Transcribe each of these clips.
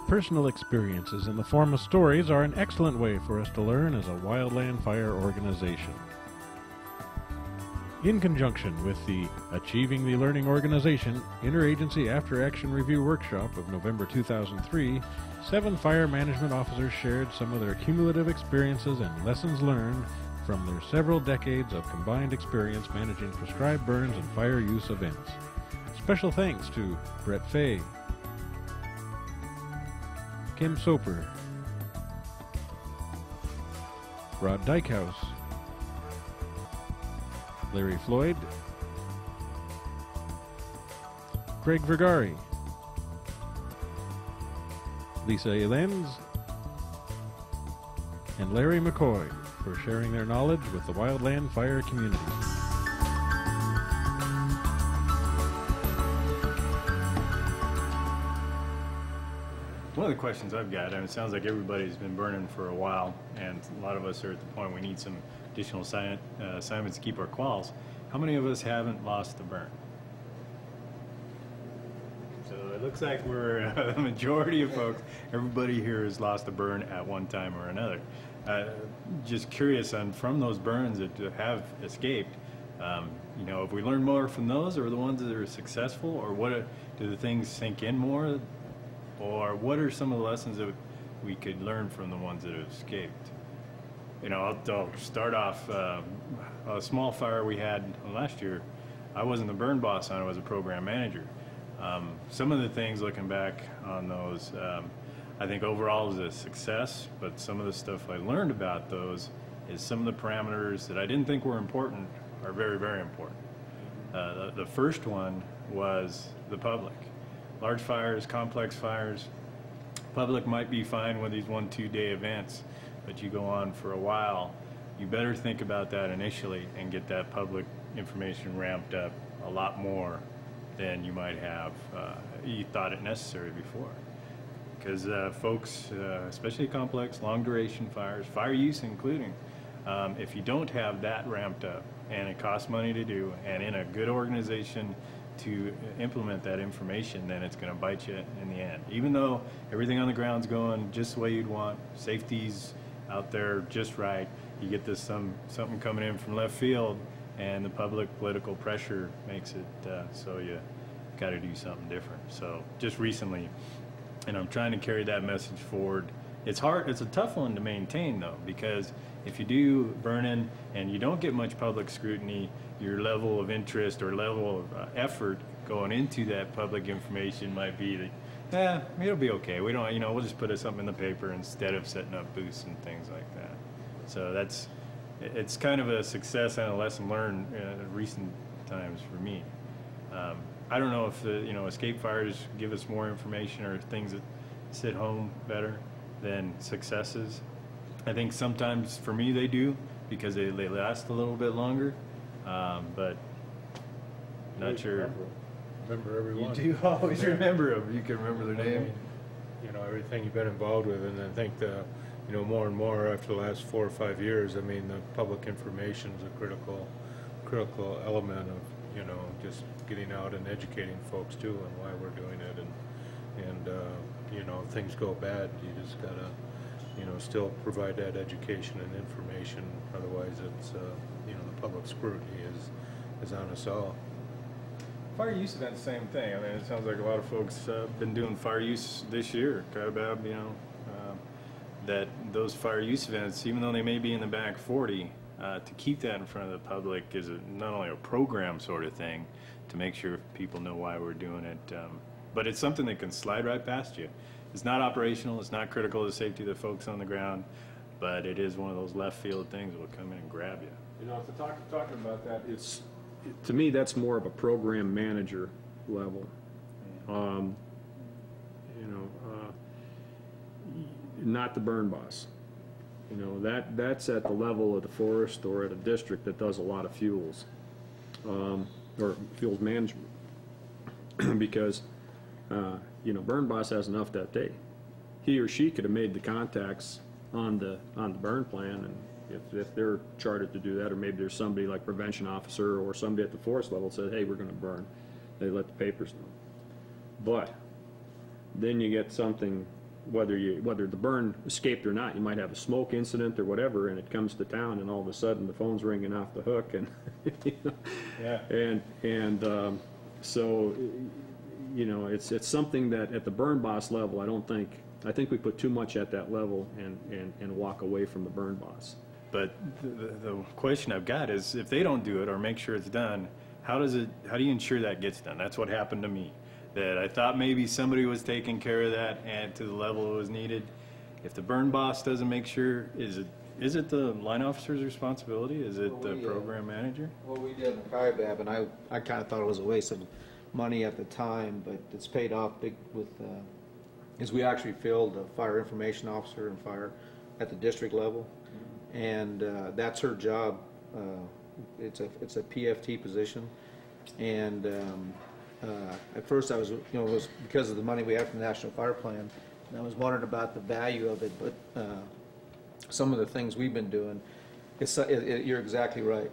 Personal experiences in the form of stories are an excellent way for us to learn as a wildland fire organization. In conjunction with the Achieving the Learning Organization Interagency After Action Review Workshop of November 2003, 7 fire management officers shared some of their cumulative experiences and lessons learned from their several decades of combined experience managing prescribed burns and fire use events. Special thanks to Brett Fay, Kim Soper, Rod Dykehouse, Larry Floyd, Craig Vergari, Lisa Elenz, and Larry McCoy for sharing their knowledge with the wildland fire community. One of the questions I've got, and it sounds like everybody's been burning for a while, and a lot of us are at the point we need some additional assignments to keep our quals. How many of us haven't lost a burn? So it looks like we're a majority of folks, everybody here has lost a burn at one time or another. Just curious on from those burns that have escaped, you know, have we learned more from those, or the ones that are successful, or what do the things sink in more? Or what are some of the lessons that we could learn from the ones that have escaped? You know, I'll start off a small fire we had last year. I wasn't the burn boss on it, I was a program manager. Some of the things looking back on those, I think overall is a success, but some of the stuff I learned about those is some of the parameters that I didn't think were important are very, very important. The first one was the public. Large fires, complex fires, public might be fine with these 1-2 day events, but you go on for a while, you better think about that initially and get that public information ramped up a lot more than you might have you thought it necessary before. Because folks, especially complex, long duration fires, fire use including, if you don't have that ramped up, and it costs money to do, and in a good organization to implement that information, then it's going to bite you in the end. Even though everything on the ground's going just the way you'd want, safety's out there just right, you get this something coming in from left field, and the public political pressure makes it so you got to do something different. So just recently, and I'm trying to carry that message forward. It's hard, it's a tough one to maintain though, because if you do burn in and you don't get much public scrutiny, your level of interest or level of effort going into that public information might be that, it'll be okay. We don't, you know, we'll just put something in the paper instead of setting up booths and things like that. So it's kind of a success and a lesson learned in recent times for me. I don't know if the, you know, escape fires give us more information or things that sit home better than successes. I think sometimes for me they do, because they last a little bit longer, but not sure. Remember everyone. You do always remember them. You can remember their name. I mean, you know, everything you've been involved with, and I think you know, more and more after the last 4 or 5 years, I mean, the public information is a critical element of, you know, just getting out and educating folks too on why we're doing it, and you know, if things go bad, you just gotta, you know, still provide that education and information. Otherwise, it's you know, the public scrutiny is on us all. Fire use event, same thing. I mean, it sounds like a lot of folks been doing fire use this year. Katabab, you know, that those fire use events, even though they may be in the back 40, to keep that in front of the public is not only a program sort of thing to make sure people know why we're doing it, but it's something that can slide right past you. It's not operational, it's not critical to the safety of the folks on the ground, but it is one of those left field things that will come in and grab you. You know, if talking about that, to me that's more of a program manager level. You know, not the burn boss. You know, that's at the level of the forest or at a district that does a lot of fuels, or fuels management, because you know, burn boss has enough that day. He or she could have made the contacts on the burn plan, and if they're chartered to do that, or maybe there's somebody like prevention officer or somebody at the forest level said, hey, we're going to burn, they let the papers know. But then you get something whether the burn escaped or not. You might have a smoke incident or whatever, and it comes to town, and all of a sudden the phone's ringing off the hook, and Yeah. so it's something that at the burn boss level, I think we put too much at that level and walk away from the burn boss. But the question I've got is, if they don't do it or make sure it's done, how do you ensure that gets done? That's what happened to me. That I thought maybe somebody was taking care of that and to the level it was needed. If the burn boss doesn't make sure, is it the line officer's responsibility? Is it the program manager? Well, we did in the CIBAB, and I kind of thought it was a waste of money at the time, but it's paid off big with, is we actually filled a fire information officer and fire at the district level, and that's her job. It's a PFT position, and at first I was, it was because of the money we have from the National Fire Plan, and I was wondering about the value of it, but some of the things we've been doing, you're exactly right.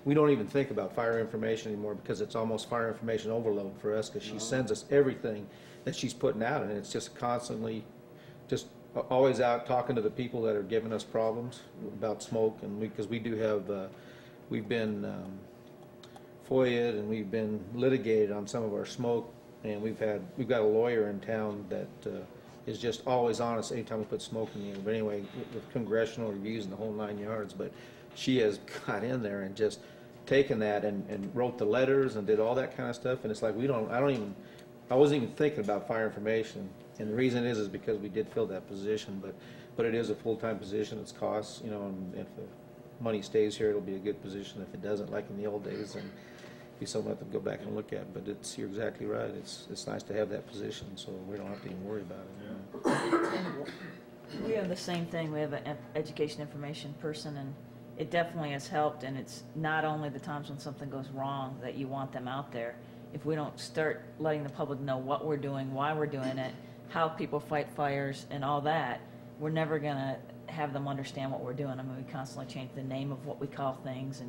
We don't even think about fire information anymore because it's almost fire information overload for us, because she sends us everything that she's putting out, and it's just constantly, just always out talking to the people that are giving us problems about smoke, and because we do have, we've been FOIA'd and we've been litigated on some of our smoke, and we've got a lawyer in town that is just always on us anytime we put smoke in the air. But anyway, with congressional reviews and the whole 9 yards, but she has got in there and just taken that and wrote the letters and did all that kind of stuff, and it's like I wasn't even thinking about fire information, and the reason is because we did fill that position, but it is a full-time position. It's costs, and if the money stays here, it'll be a good position. If it doesn't, like in the old days, then be something I have to go back and look at. But you're exactly right. It's nice to have that position, so we don't have to even worry about it. We have the same thing. We have an education information person, and it definitely has helped. And it's not only the times when something goes wrong that you want them out there. If we don't start letting the public know what we're doing, why we're doing it, how people fight fires, and all that, we're never going to have them understand what we're doing. I mean, we constantly change the name of what we call things,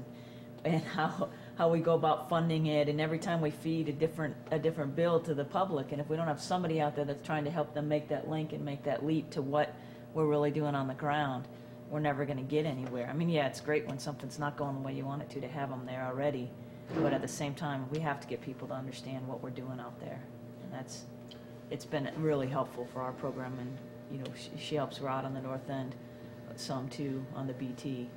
and how we go about funding it, and every time we feed a different bill to the public, and if we don't have somebody out there that's trying to help them make that link and make that leap to what we're really doing on the ground, we're never going to get anywhere. I mean, yeah, it's great when something's not going the way you want it to have them there already, but at the same time, we have to get people to understand what we're doing out there, and it's been really helpful for our program, and she helps Rod on the north end some too on the BT.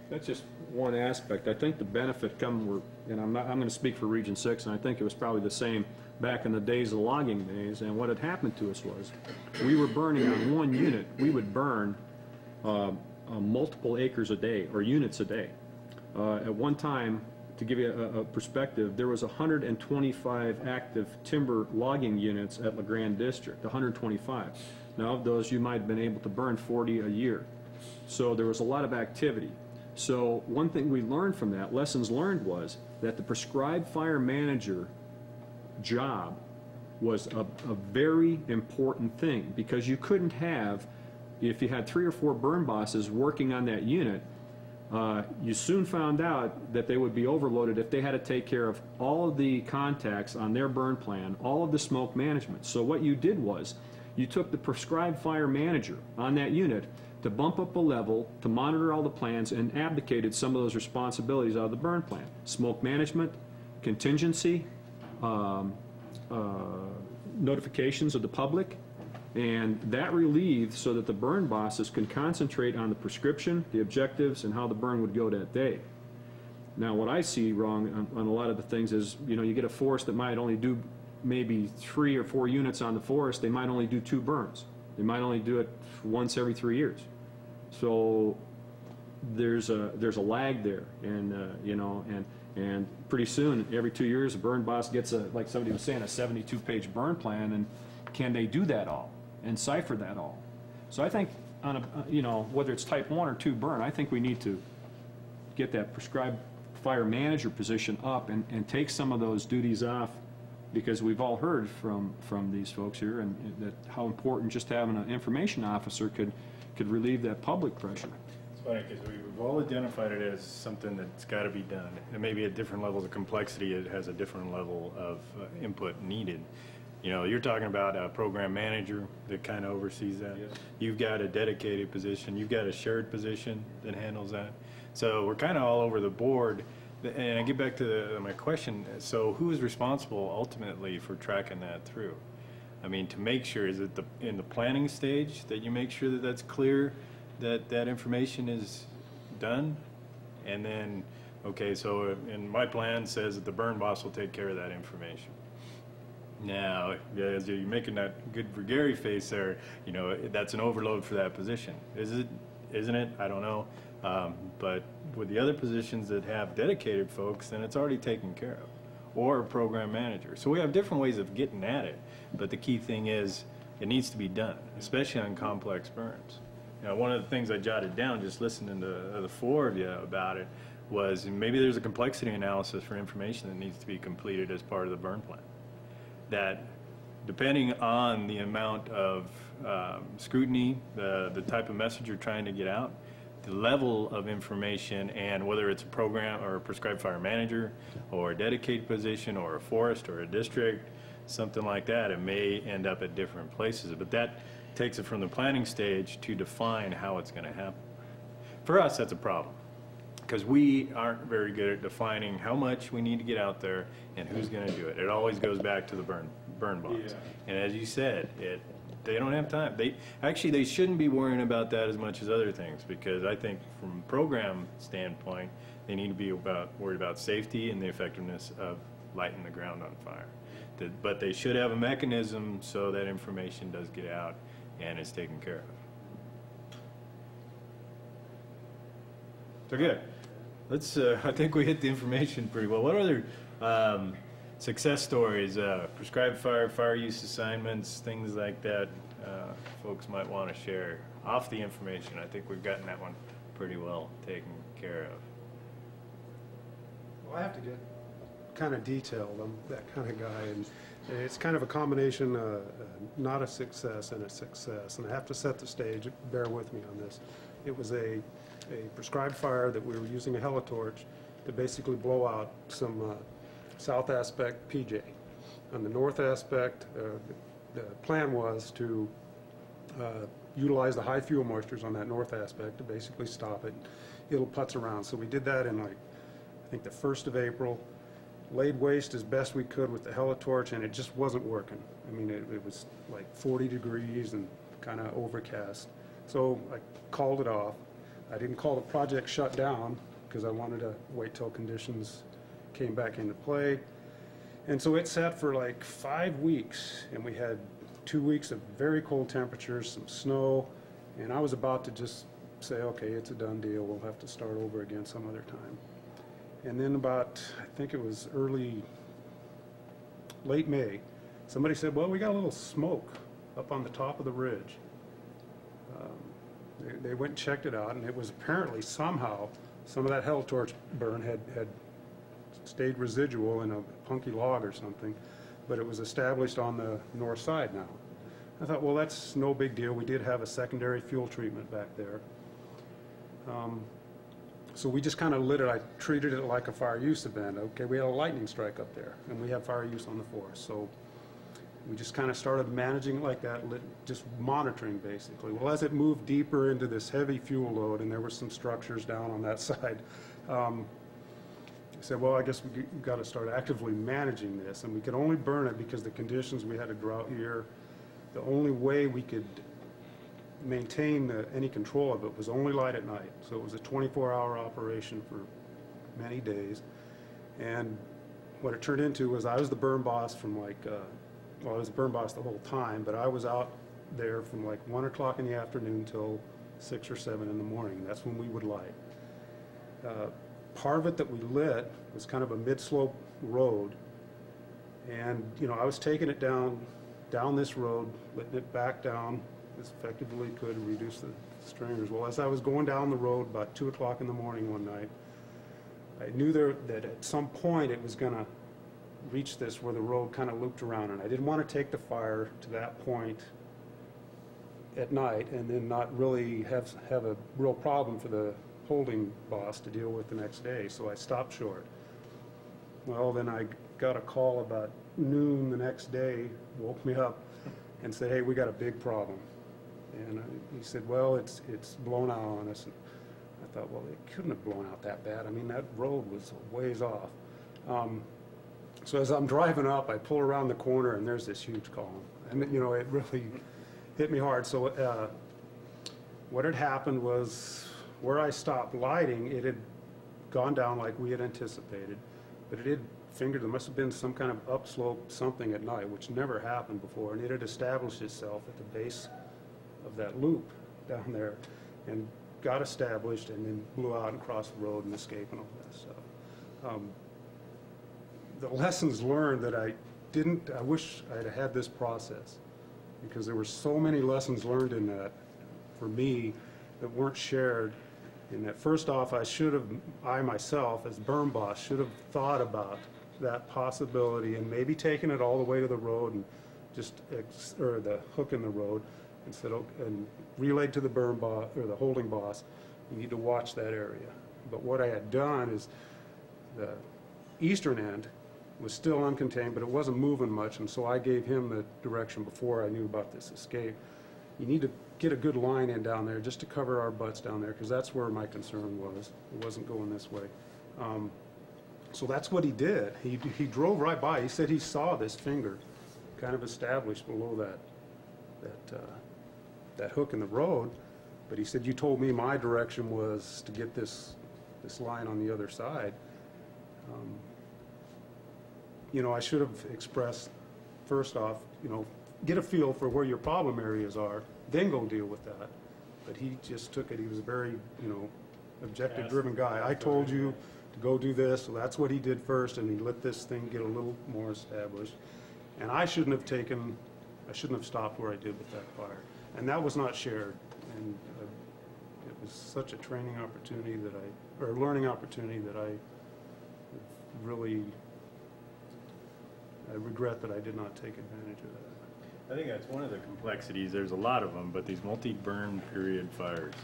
That's just one aspect. I think the benefit and I'm going to speak for Region 6, and I think it was probably the same back in the days of the logging days, and what had happened to us was we were burning on one unit. We would burn multiple acres a day, or units a day. At one time, to give you a perspective, there was 125 active timber logging units at LeGrand District, 125. Now of those, you might have been able to burn 40 a year. So there was a lot of activity. So one thing we learned from that, lessons learned, was that the prescribed fire manager job was a very important thing, because you couldn't have, if you had 3 or 4 burn bosses working on that unit, you soon found out that they would be overloaded if they had to take care of all of the contacts on their burn plan, all of the smoke management. So what you did was you took the prescribed fire manager on that unit to bump up a level, to monitor all the plans, and abdicated some of those responsibilities out of the burn plan. Smoke management, contingency, notifications of the public, and that relieved so that the burn bosses can concentrate on the prescription, the objectives, and how the burn would go that day. Now, what I see wrong on a lot of the things is, you get a forest that might only do maybe 3 or 4 units on the forest. They might only do 2 burns. They might only do it once every 3 years. So there's a lag there, and and pretty soon, every 2 years, a burn boss gets like somebody was saying, a 72-page burn plan, and can they do that all and cipher that all? So I think on whether it's type 1 or 2 burn, I think we need to get that prescribed fire manager position up and take some of those duties off, because we've all heard from these folks here, and that how important just having an information officer could relieve that public pressure. It's funny because we've all identified it as something that's got to be done, and maybe at different levels of complexity it has a different level of input needed. You know, you're talking about a program manager that kind of oversees that. Yes. You've got a dedicated position. You've got a shared position that handles that. So we're kind of all over the board. And I get back to my question. So who is responsible ultimately for tracking that through? I mean, to make sure, is it in the planning stage that you make sure that that's clear, that that information is done? And then, okay, so in my plan says that the burn boss will take care of that information. Now, as you're making that good for Gary face there, you know, that's an overload for that position. Is it? Isn't it? I don't know. But with the other positions that have dedicated folks, then it's already taken care of. Or a program manager. So we have different ways of getting at it. But the key thing is it needs to be done, especially on complex burns. You know, one of the things I jotted down just listening to the four of you about it was maybe there's a complexity analysis for information that needs to be completed as part of the burn plan. That depending on the amount of scrutiny, the type of message you're trying to get out, the level of information, and whether it's a program or a prescribed fire manager or a dedicated position or a forest or a district, something like that, it may end up at different places. But that takes it from the planning stage to define how it's going to happen. For us, that's a problem because we aren't very good at defining how much we need to get out there and who's going to do it. It always goes back to the burn box. Yeah. And as you said, they don't have time. They shouldn't be worrying about that as much as other things, because I think from a program standpoint, they need to be worried about safety and the effectiveness of lighting the ground on fire. But they should have a mechanism so that information does get out and is taken care of. So good. Let's. I think we hit the information pretty well. What other success stories, prescribed fire use assignments, things like that, folks might want to share off the information? I think we've gotten that one pretty well taken care of. Well, I have to get kind of detailed. I'm that kind of guy, and it's kind of a combination, not a success and a success. And I have to set the stage. Bear with me on this. It was a prescribed fire that we were using a helitorch to basically blow out some south aspect PJ. On the north aspect, the plan was to utilize the high fuel moistures on that north aspect to basically stop it. It'll putz around. So we did that in, like, I think the 1st of April. Laid waste as best we could with the helitorch, and it just wasn't working. I mean, it was like 40 degrees and kind of overcast. So I called it off. I didn't call the project shut down because I wanted to wait till conditions came back into play. And so it sat for like 5 weeks, and we had 2 weeks of very cold temperatures, some snow, and I was about to just say, okay, it's a done deal. We'll have to start over again some other time. And then about, I think it was late May, somebody said, well, we got a little smoke up on the top of the ridge. They went and checked it out, and it was apparently somehow some of that helitorch burn had stayed residual in a punky log or something, but it was established on the north side now. I thought, well, that's no big deal. We did have a secondary fuel treatment back there. So we just kind of lit it. I treated it like a fire use event. Okay, we had a lightning strike up there, and we have fire use on the forest. So we just kind of started managing it like that, just monitoring basically. Well, as it moved deeper into this heavy fuel load, and there were some structures down on that side, I said, well, I guess we've got to start actively managing this. And we could only burn it because the conditions, we had a drought year. The only way we could maintain any control of it was only light at night. So it was a 24-hour operation for many days. And what it turned into was I was the burn boss from like, well, I was the burn boss the whole time, but I was out there from like 1 o'clock in the afternoon till 6 or 7 in the morning. That's when we would light. Part of it that we lit was kind of a mid-slope road. And, you know, I was taking it down this road, letting it back down as effectively could and reduce the stringers. Well, as I was going down the road about 2 o'clock in the morning one night, I knew that at some point it was going to reach this where the road kind of looped around, and I didn't want to take the fire to that point at night and then not really have a real problem for the holding boss to deal with the next day, so I stopped short. Well, then I got a call about noon the next day, woke me up and said, hey, we got a big problem. And he said, well, it's blown out on us. And I thought, well, it couldn't have blown out that bad. I mean, that road was a ways off. So as I'm driving up, I pull around the corner, and there's this huge column. And, you know, it really hit me hard. So what had happened was where I stopped lighting, it had gone down like we had anticipated, but it had fingered, there must have been some kind of upslope something at night, which never happened before, and it had established itself at the base of that loop down there and got established and then blew out and crossed the road and escaped and all that stuff. The lessons learned that I wish I'd had this process, because there were so many lessons learned in that for me that weren't shared. And that first off, I myself, as burn boss, should have thought about that possibility and maybe taken it all the way to the road and just, or the hook in the road, and said, and relayed to the burn boss, or the holding boss, you need to watch that area. But what I had done is the eastern end was still uncontained, but it wasn't moving much, and so I gave him the direction before I knew about this escape. You need to get a good line in down there just to cover our butts down there, because that's where my concern was. It wasn't going this way. So that's what he did. He drove right by. He said he saw this finger kind of established below that hook in the road, but he said, you told me my direction was to get this line on the other side. You know, I should have expressed, first off, you know, get a feel for where your problem areas are, then go deal with that. But he just took it. He was a very, you know, objective-driven guy. I told you to go do this, so that's what he did first, and he let this thing get a little more established. And I shouldn't have stopped where I did with that fire. And that was not shared. And it was such a training opportunity or a learning opportunity that I really, I regret that I did not take advantage of that. I think that's one of the complexities. There's a lot of them, but these multi-burn period fires,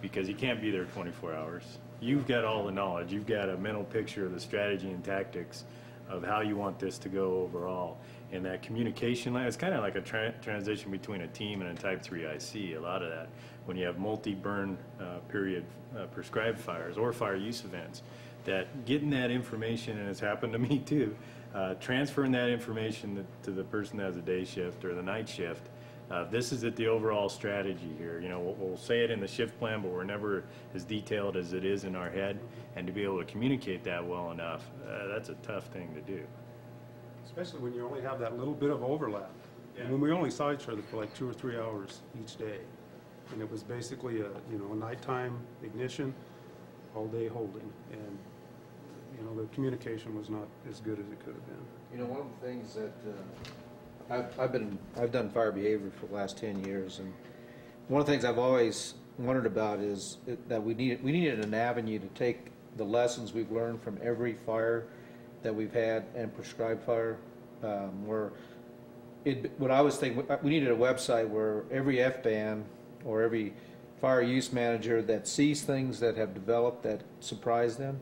because you can't be there 24 hours. You've got all the knowledge. You've got a mental picture of the strategy and tactics of how you want this to go overall. And that communication line, it's kind of like a transition between a team and a Type 3 IC, a lot of that, when you have multi-burn period prescribed fires or fire use events, that getting that information, and it's happened to me too, transferring that information to the person that has a day shift or the night shift. This is the overall strategy here. You know, we'll say it in the shift plan, but we're never as detailed as it is in our head. And to be able to communicate that well enough, that's a tough thing to do. Especially when you only have that little bit of overlap. Yeah. And when we only saw each other for like 2 or 3 hours each day. And it was basically a nighttime ignition, all day holding. And the communication was not as good as it could have been. You know, one of the things that I've done fire behavior for the last 10 years, and one of the things I've always wondered about is that we needed an avenue to take the lessons we've learned from every fire that we've had and prescribed fire, what I was thinking, we needed a website where every FBAN or every fire use manager that sees things that have developed that surprise them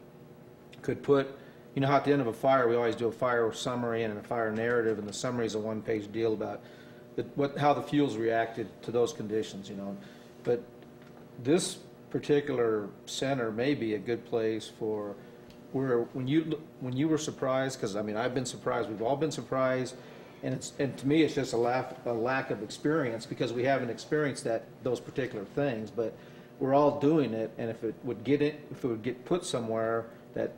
could put, you know how at the end of a fire we always do a fire summary and a fire narrative, and the summary is a one-page deal about how the fuels reacted to those conditions, you know. But this particular center may be a good place for when you were surprised, because I mean I've been surprised, we've all been surprised, and to me it's just a lack of experience, because we haven't experienced those particular things, but we're all doing it, and if it would get put somewhere that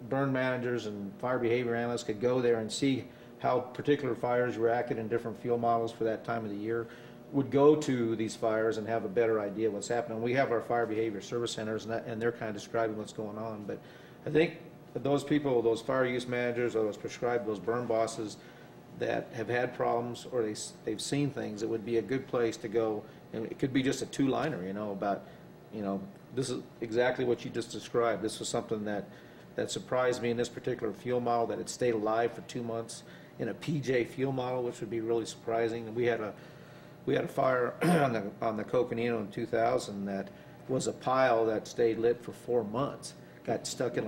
burn managers and fire behavior analysts could go there and see how particular fires reacted in different fuel models for that time of the year, would go to these fires and have a better idea what's happening. We have our fire behavior service centers, and they're kind of describing what's going on. But I think that those people, those fire use managers, or those burn bosses that have had problems, or they've seen things, it would be a good place to go. And it could be just a two-liner, you know, about, you know, this is exactly what you just described. This was something that surprised me in this particular fuel model, that it stayed alive for 2 months in a PJ fuel model, which would be really surprising. And we had a fire on the Coconino in 2000 that was a pile that stayed lit for 4 months. Got stuck in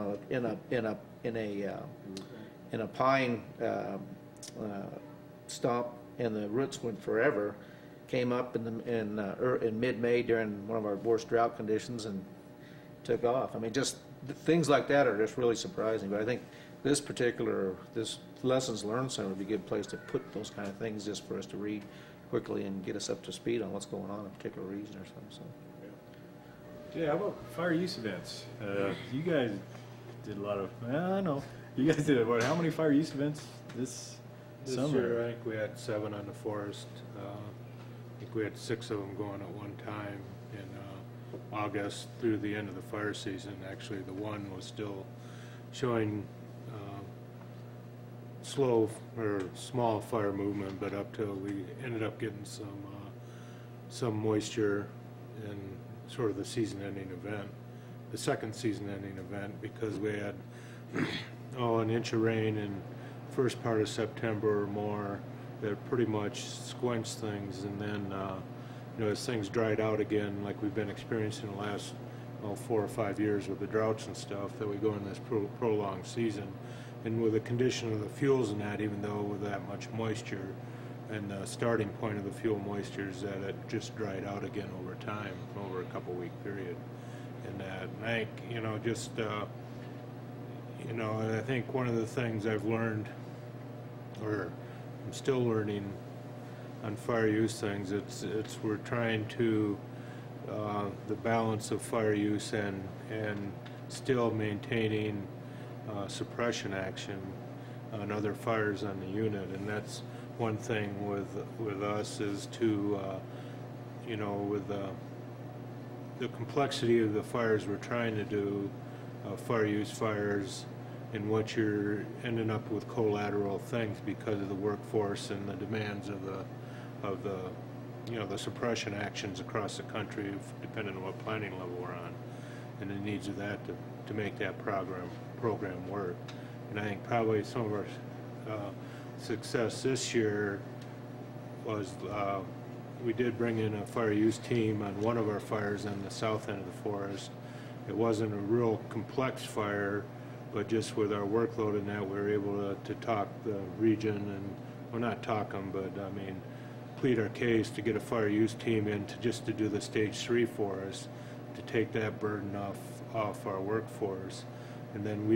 in a pine stump, and the roots went forever. Came up in mid-May during one of our worst drought conditions and took off. I mean, just things like that are just really surprising. But I think this Lessons Learned Center would be a good place to put those kind of things, just for us to read quickly and get us up to speed on what's going on in a particular region or something. So. Yeah, how about fire use events? You guys did a lot of, I know, you guys did, what, how many fire use events this This summer? year, I think we had 7 on the forest. I think we had 6 of them going at one time in August through the end of the fire season. Actually, the one was still showing slow or small fire movement, but up till we ended up getting some moisture in sort of the season-ending event, the second season-ending event, because we had an inch of rain in first part of September or more that pretty much squenched things, and then as things dried out again, like we've been experiencing the last 4 or 5 years with the droughts and stuff, that we go in this prolonged season. And with the condition of the fuels and that, even though with that much moisture, and the starting point of the fuel moisture is that it just dried out again over time, over a couple-week period. And I think one of the things I've learned, or I'm still learning on fire use things, we're trying to the balance of fire use and still maintaining suppression action on other fires on the unit. And that's one thing with us, is to with the complexity of the fires we're trying to do, fire use fires, and what you're ending up with collateral things because of the workforce and the demands of the suppression actions across the country, depending on what planning level we're on, and the needs of that to make that program work. And I think probably some of our success this year was we did bring in a fire use team on one of our fires on the south end of the forest. It wasn't a real complex fire, but just with our workload in that, we were able to talk the region, and, well, not talk them, but I mean, plead our case to get a fire use team in to do the stage 3 for us, to take that burden off our workforce. And then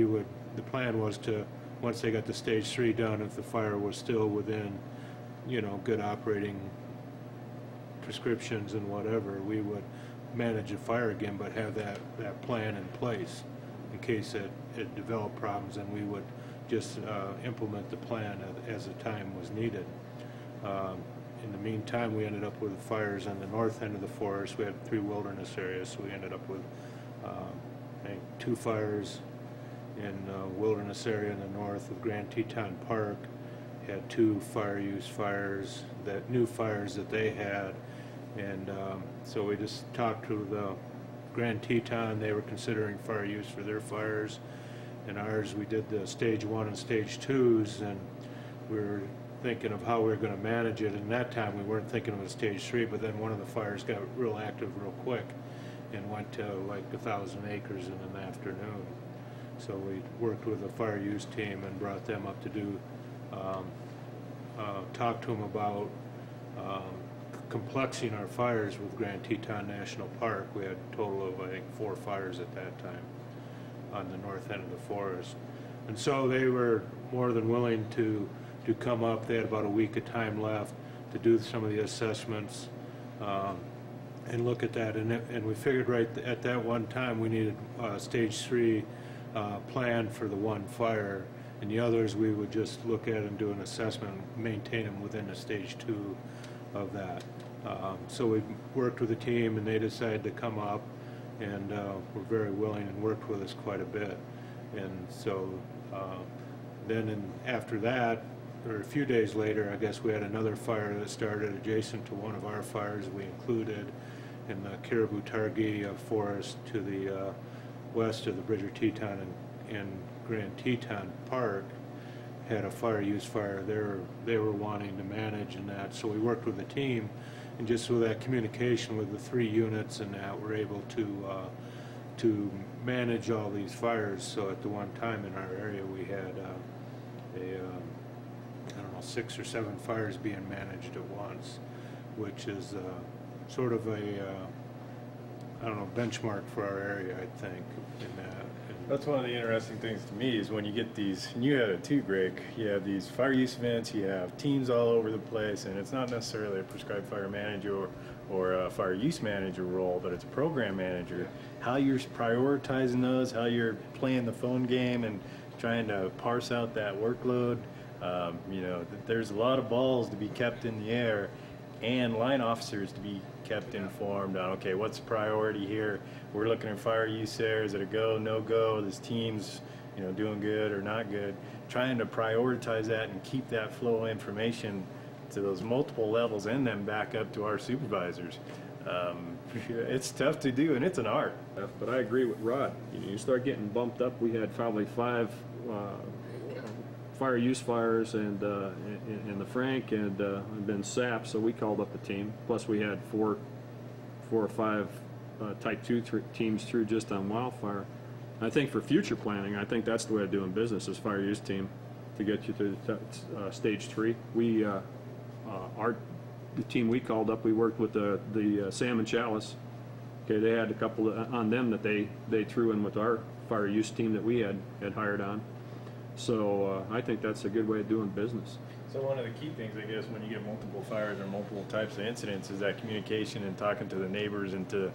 the plan was to, once they got the stage 3 done, if the fire was still within, good operating prescriptions and whatever, we would manage the fire again, but have that plan in place in case it developed problems, and we would just implement the plan as the time was needed. In the meantime, we ended up with fires on the north end of the forest. We had 3 wilderness areas, so we ended up with I think 2 fires in wilderness area in the north of Grand Teton Park. Had 2 fire use fires, new fires that they had, and so we just talked to the Grand Teton. They were considering fire use for their fires, and ours, we did the stage 1 and stage 2s, and we were thinking of how we were going to manage it. And that time we weren't thinking of a stage 3, but then one of the fires got real active real quick and went to like 1,000 acres in an afternoon. So we worked with the fire use team and brought them up to do talk to them about complexing our fires with Grand Teton National Park. We had a total of, I think, 4 fires at that time on the north end of the forest. And so they were more than willing to come up. They had about a week of time left to do some of the assessments and look at that. And we figured right at that one time we needed stage 3 plan for the one fire, and the others we would just look at and do an assessment and maintain them within the stage 2 of that. So we worked with the team, and they decided to come up, and were very willing and worked with us quite a bit. And so then after that, or a few days later, I guess, we had another fire that started adjacent to one of our fires we included in the Caribou-Targhee forest to the west of the Bridger Teton and Grand Teton Park. Had a fire use fire they were wanting to manage, and that. So we worked with the team, and just with that communication with the 3 units and that, we're able to manage all these fires. So at the one time in our area, we had I don't know, 6 or 7 fires being managed at once, which is sort of a, I don't know, benchmark for our area, I think, in that. That's one of the interesting things to me is when you get these, and you had it too, Greg, you have these fire use events, you have teams all over the place, and it's not necessarily a prescribed fire manager or a fire use manager role, but it's a program manager. How you're prioritizing those, how you're playing the phone game and trying to parse out that workload. You know, there's a lot of balls to be kept in the air, and line officers to be kept informed on, okay, what's the priority here? We're looking at fire use there. Is it a go, no go? This team's, you know, doing good or not good? Trying to prioritize that and keep that flow of information to those multiple levels and then back up to our supervisors. It's tough to do, and it's an art. But I agree with Rod. You know, you start getting bumped up. We had probably 5 fire use fires and in the Frank and then SAP, so we called up a team. Plus we had 4 or 5 type 2 teams through just on wildfire. I think for future planning, I think that's the way of doing business is fire use team to get you through the stage 3. We the team we called up, we worked with the Salmon Chalice. Okay, they had a couple on them that they threw in with our fire use team that we had hired on. So I think that's a good way of doing business. So one of the key things, I guess, when you get multiple fires or multiple types of incidents is that communication and talking to the neighbors and to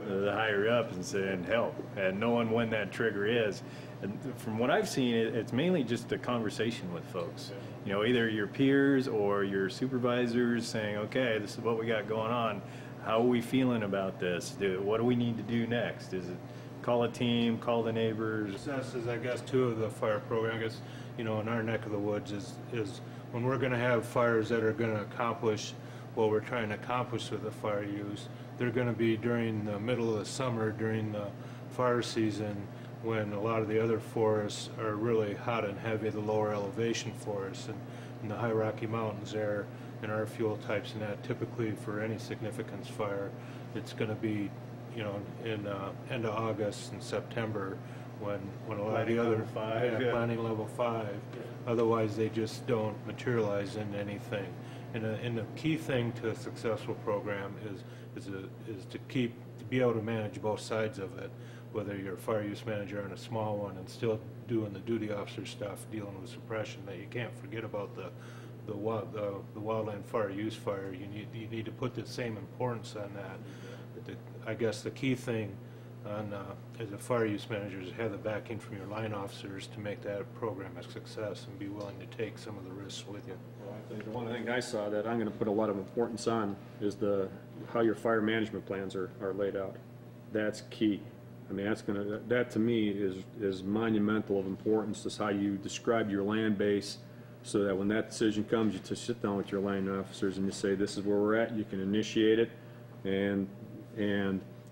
the higher ups and saying help and knowing when that trigger is. And from what I've seen, it's mainly just a conversation with folks. You know, either your peers or your supervisors saying, okay, this is what we got going on. How are we feeling about this? What do we need to do next? Is it call a team, call the neighbors? Success is, I guess, too, of the fire program. I guess, you know, in our neck of the woods is when we're going to have fires that are going to accomplish what we're trying to accomplish with the fire use, they're going to be during the middle of the summer, during the fire season, when a lot of the other forests are really hot and heavy, the lower elevation forests, and in the high Rocky Mountains there, and our fuel types, and that typically for any significance fire, it's going to be, you know, in end of August and September, when a lot of the other planning level 5, otherwise they just don't materialize into anything. And the key thing to a successful program is to be able to manage both sides of it, whether you're a fire use manager on a small one and still doing the duty officer stuff, dealing with suppression. That you can't forget about the wildland fire use fire. You need to put the same importance on that. I guess the key thing as a fire use manager is to have the backing from your line officers to make that program a success and be willing to take some of the risks with you. Well, I think the one thing I saw that I'm going to put a lot of importance on is how your fire management plans are laid out. That's key. I mean, that to me is monumental of importance. Is how you describe your land base, so that when that decision comes, you just sit down with your line officers and you say, "This is where we're at." You can initiate it, and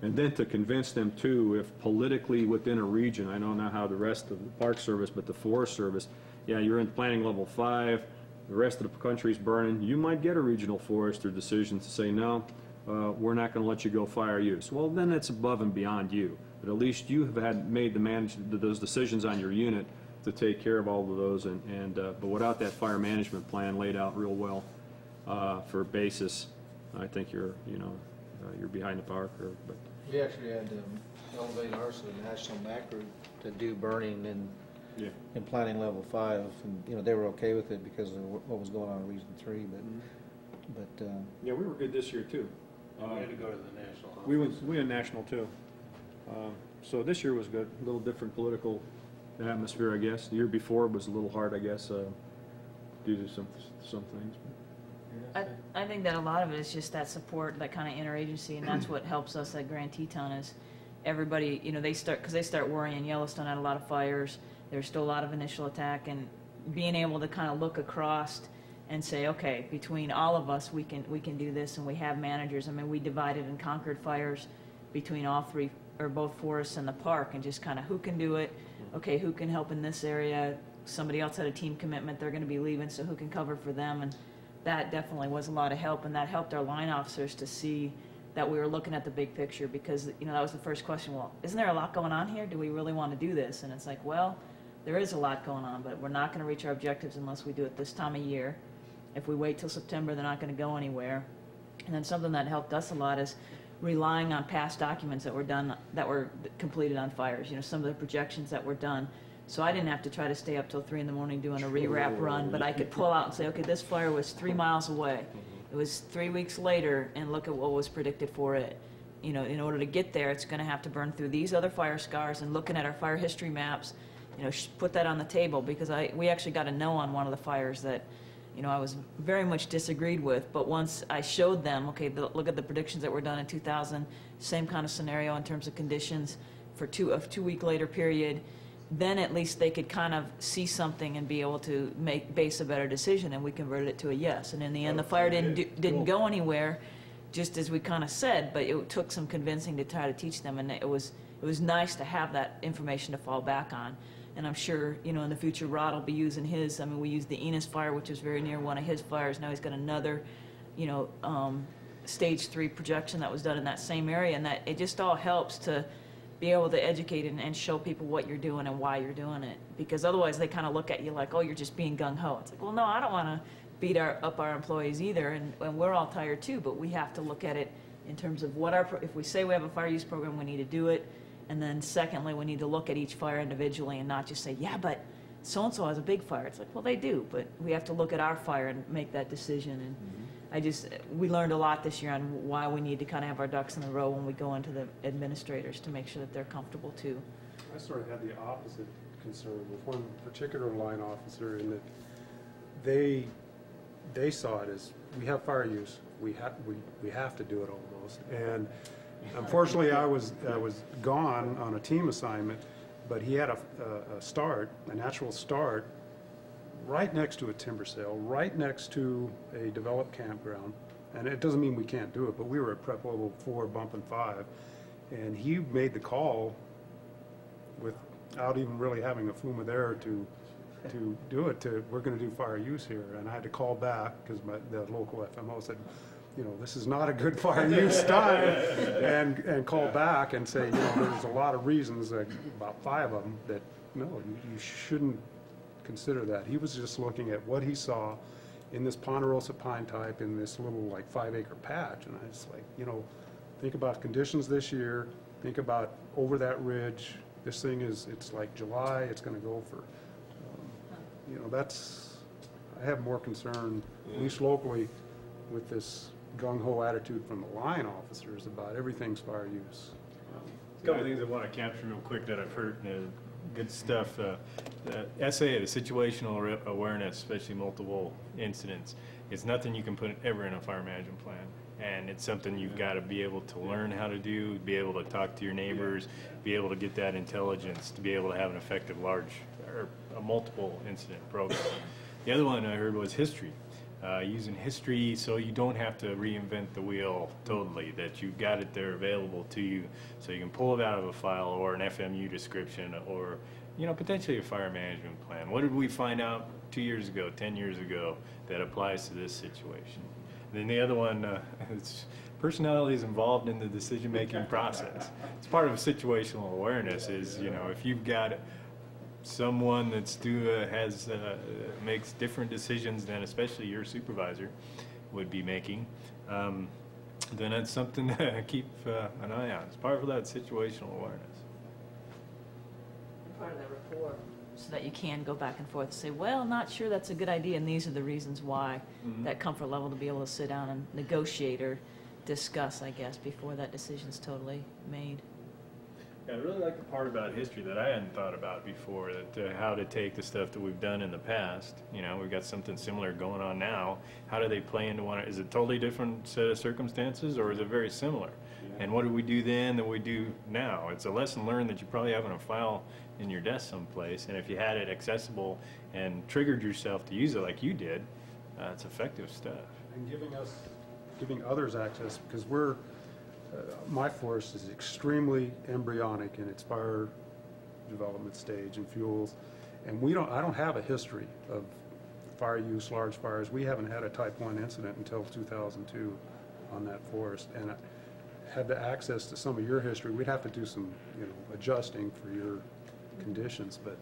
then to convince them too, if politically within a region, I don't know how the rest of the Park Service, but the Forest Service, yeah, you're in planning level 5, the rest of the country's burning, you might get a regional forester decision to say, no, we're not going to let you go fire use. Well, then it's above and beyond you. But at least you have made those decisions on your unit to take care of all of those, but without that fire management plan laid out real well for a basis, I think you're behind the park. But We actually had to elevate ours to the national macro to do burning in planning level 5, and you know they were okay with it because of what was going on in Region 3. But yeah, we were good this year too. We had to go to the national office. We went national too. So this year was good. A little different political atmosphere, I guess. The year before was a little hard, I guess, due to some things. I think that a lot of it is just that support, that kind of interagency, and that's what helps us at Grand Teton is everybody, you know, they start worrying. Yellowstone had a lot of fires. There's still a lot of initial attack, and being able to kind of look across and say, okay, between all of us, we can do this, and we have managers. I mean, we divided and conquered fires between all 3 or both forests and the park, and just kind of who can do it. Okay, who can help in this area? Somebody else had a team commitment. They're going to be leaving, so who can cover for them? And that definitely was a lot of help, and that helped our line officers to see that we were looking at the big picture, because, you know, that was the first question. Well, isn't there a lot going on here? Do we really want to do this? And it's like, well, there is a lot going on, but we're not going to reach our objectives unless we do it this time of year. If we wait till September, they're not going to go anywhere. And then something that helped us a lot is relying on past documents that were done, that were completed on fires, you know, some of the projections that were done. So I didn't have to try to stay up till 3 in the morning doing a rewrap run, but I could pull out and say, okay, this fire was 3 miles away. It was 3 weeks later, and look at what was predicted for it. You know, in order to get there, it's going to have to burn through these other fire scars, and looking at our fire history maps, you know, put that on the table, because we actually got a no on one of the fires that, you know, I was very much disagreed with. But once I showed them, okay, look at the predictions that were done in 2000, same kind of scenario in terms of conditions for a 2-week later period, then at least they could kind of see something and be able to base a better decision, and we converted it to a yes. And in the end, the fire didn't go anywhere, just as we kind of said, but it took some convincing to try to teach them, and it was nice to have that information to fall back on. And I'm sure, you know, in the future, Rod will be using his. I mean, we used the Enos fire, which was very near one of his fires. Now he's got another, you know, stage 3 projection that was done in that same area, and that it just all helps to be able to educate and show people what you're doing and why you're doing it. Because otherwise they kind of look at you like, oh, you're just being gung-ho. It's like, well, no, I don't want to beat up our employees either, and we're all tired too, but we have to look at it in terms of what if we say we have a fire use program, we need to do it. And then secondly, we need to look at each fire individually and not just say, yeah, but so-and-so has a big fire. It's like, well, they do, but we have to look at our fire and make that decision. And we learned a lot this year on why we need to kind of have our ducks in a row when we go into the administrators to make sure that they're comfortable too. I sort of had the opposite concern with one particular line officer, in that they saw it as, we have fire use, we have to do it almost. And unfortunately, I was gone on a team assignment, but he had a natural start, right next to a timber sale, right next to a developed campground. And it doesn't mean we can't do it, but we were at prep level 4, bumping 5, and he made the call without even really having a FUMA there to do it. We're going to do fire use here, and I had to call back because the local FMO said, you know, this is not a good fire use time, and call back and say, you know, there's a lot of reasons, about 5 of them, that no, you shouldn't consider that. He was just looking at what he saw in this ponderosa pine type in this little like 5-acre patch, and I was like, you know, think about conditions this year, think about over that ridge. This thing it's like July, it's going to go for, you know, I have more concern, at least locally, with this gung-ho attitude from the line officers about everything's fire use. A couple of things I want to capture real quick that I've heard, good stuff. SAA, the situational awareness, especially multiple incidents, it's nothing you can put ever in a fire management plan. And it's something you've got to be able to learn how to do, be able to talk to your neighbors, be able to get that intelligence, to be able to have an effective a multiple incident program. The other one I heard was history. Using history so you don't have to reinvent the wheel totally, that you've got it there available to you so you can pull it out of a file or an FMU description, or, you know, potentially a fire management plan. What did we find out 2 years ago, 10 years ago that applies to this situation? And then the other one, it's personality is involved in the decision-making process. It's part of situational awareness is, you know, if you've got someone that's makes different decisions than especially your supervisor would be making, then that's something to keep an eye on. It's part of that situational awareness. Part of that rapport, so that you can go back and forth and say, well, not sure that's a good idea, and these are the reasons why. That comfort level to be able to sit down and negotiate or discuss, I guess, before that decision's totally made. Yeah, I really like the part about history that I hadn't thought about before, that how to take the stuff that we've done in the past. You know, we've got something similar going on now. How do they play into one? Is it a totally different set of circumstances, or is it very similar? Yeah. And what do we do then that we do now? It's a lesson learned that you probably have in a file in your desk someplace, and if you had it accessible and triggered yourself to use it like you did, it's effective stuff. And giving others access, because my force is extremely embryonic in its fire development stage and fuels, and I don't have a history of fire use, large fires. We haven't had a type 1 incident until 2002 on that forest, and had the access to some of your history, we'd have to do some, you know, adjusting for your conditions, but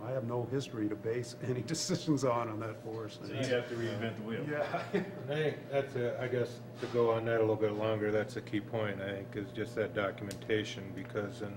I have no history to base any decisions on that forest. So you'd have to reinvent the wheel. Yeah. And I think that's, I guess, to go on that a little bit longer, that's a key point, I think, is just that documentation, because, and,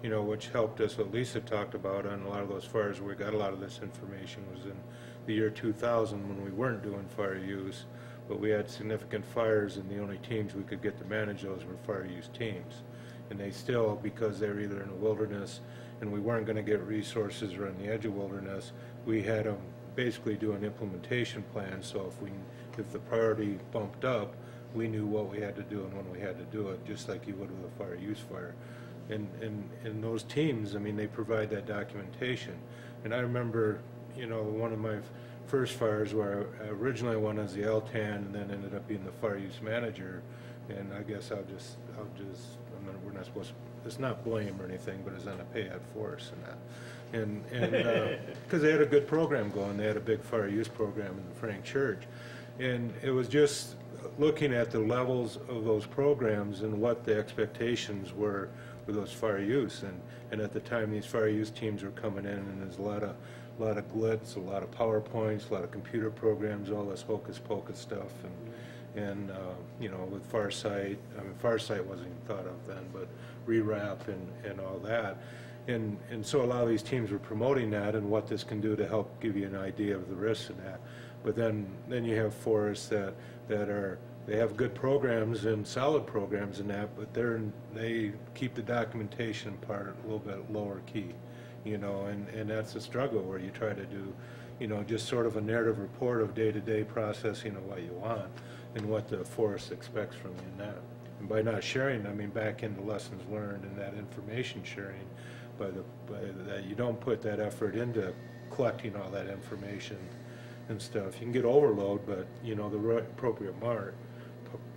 you know, which helped us, what Lisa talked about on a lot of those fires, where we got a lot of this information, was in the year 2000, when we weren't doing fire use, but we had significant fires, and the only teams we could get to manage those were fire use teams. And they still, because they were either in the wilderness, and we weren't gonna get resources or on the edge of wilderness, we had them basically do an implementation plan, so if the priority bumped up, we knew what we had to do and when we had to do it, just like you would with a fire use fire. And those teams, I mean, they provide that documentation. And I remember, you know, one of my first fires where I originally went as the LTAN and then ended up being the fire use manager, and I guess we're not supposed to, it's not blame or anything, but it's on a pay at force and that. And because they had a good program going, they had a big fire use program in the Frank Church. And it was just looking at the levels of those programs and what the expectations were for those fire use. And at the time, these fire use teams were coming in, and there's a lot of glitz, a lot of PowerPoints, a lot of computer programs, all this hocus pocus stuff. And you know, with Farsight, I mean, Farsight wasn't even thought of then, but REWRAP and all that. And so a lot of these teams were promoting that and what this can do to help give you an idea of the risks in that. But then you have forests that they have good programs and solid programs in that, but they keep the documentation part a little bit lower key, you know, and that's a struggle where you try to do, you know, just sort of a narrative report of day-to-day processing of what you want and what the forest expects from you in that. And by not sharing, I mean back into lessons learned and that information sharing, by that you don't put that effort into collecting all that information and stuff. You can get overload, but you know, the appropriate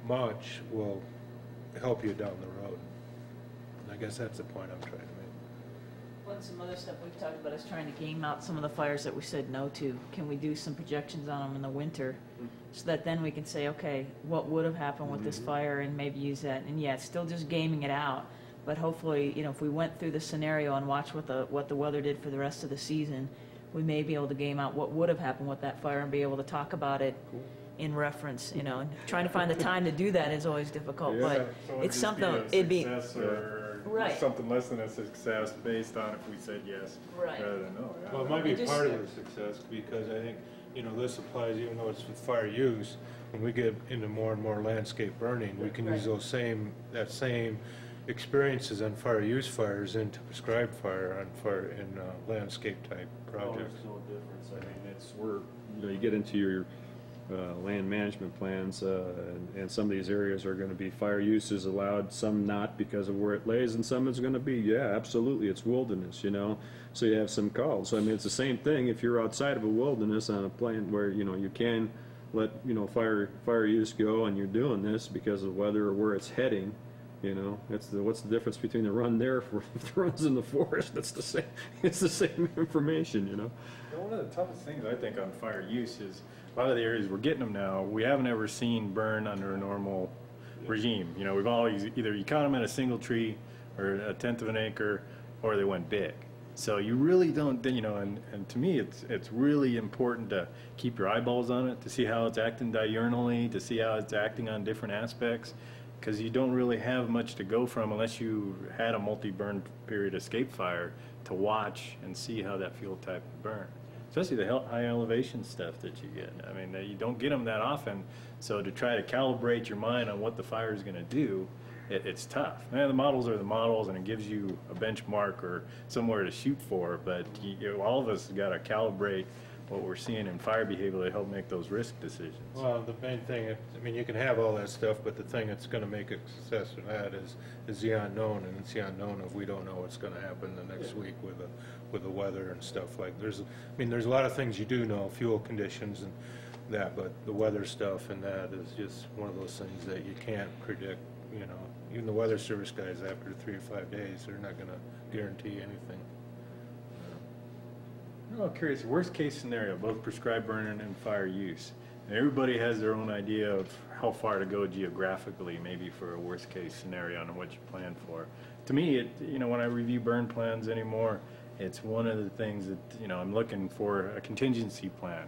much will help you down the road. And I guess that's the point I'm trying to make. Well, and some other stuff we've talked about is trying to game out some of the fires that we said no to. Can we do some projections on them in the winter, so that then we can say, okay, what would have happened with this fire, and maybe use that. And yeah, it's still just gaming it out, but hopefully, you know, if we went through the scenario and watched what the weather did for the rest of the season, we may be able to game out what would have happened with that fire and be able to talk about it in reference, you know. And trying to find the time to do that is always difficult, but it's something, it'd be, right, something less than a success based on if we said yes, right, rather than no. Yeah. Well, it might be part of the success, because I think, you know, this applies, even though it's with fire use, when we get into more and more landscape burning, we can use those same experiences on fire use fires into prescribed fire on fire in landscape type projects. There's no difference. I mean, it's you know, you get into your land management plans, and some of these areas are going to be fire uses allowed, some not because of where it lays, and some is going to be, yeah, absolutely, it's wilderness, you know. So you have some calls. So I mean, it's the same thing if you're outside of a wilderness on a plan where, you know, you can let, you know, fire use go, and you're doing this because of weather or where it's heading. You know, what's the difference between the run there for the runs in the forest? It's the same. It's the same information, you know. One of the toughest things I think on fire use is a lot of the areas we're getting them now, we haven't ever seen burn under a normal regime. You know, we've always either you caught them at a single tree or a tenth of an acre, or they went big. So you really don't, you know, and to me it's really important to keep your eyeballs on it, to see how it's acting diurnally, to see how it's acting on different aspects. Because you don't really have much to go from unless you had a multi-burn period escape fire to watch and see how that fuel type would burn. Especially the high elevation stuff that you get. I mean, you don't get them that often, so to try to calibrate your mind on what the fire is going to do, it's tough. Man, the models are the models, and it gives you a benchmark or somewhere to shoot for, but all of us have got to calibrate what we're seeing in fire behavior to help make those risk decisions. Well, the main thing, I mean, you can have all that stuff, but the thing that's going to make a success of that is the unknown, and it's the unknown of we don't know what's going to happen the next week with the weather and stuff like. There's a lot of things you do know, fuel conditions and that, but the weather stuff and that is just one of those things that you can't predict. You know, even the Weather Service guys, after 3 to 5 days, they're not going to guarantee anything. I'm curious, worst case scenario, both prescribed burning and fire use. And everybody has their own idea of how far to go geographically, maybe for a worst case scenario and what you plan for. To me, you know, when I review burn plans anymore, it's one of the things that, you know, I'm looking for a contingency plan.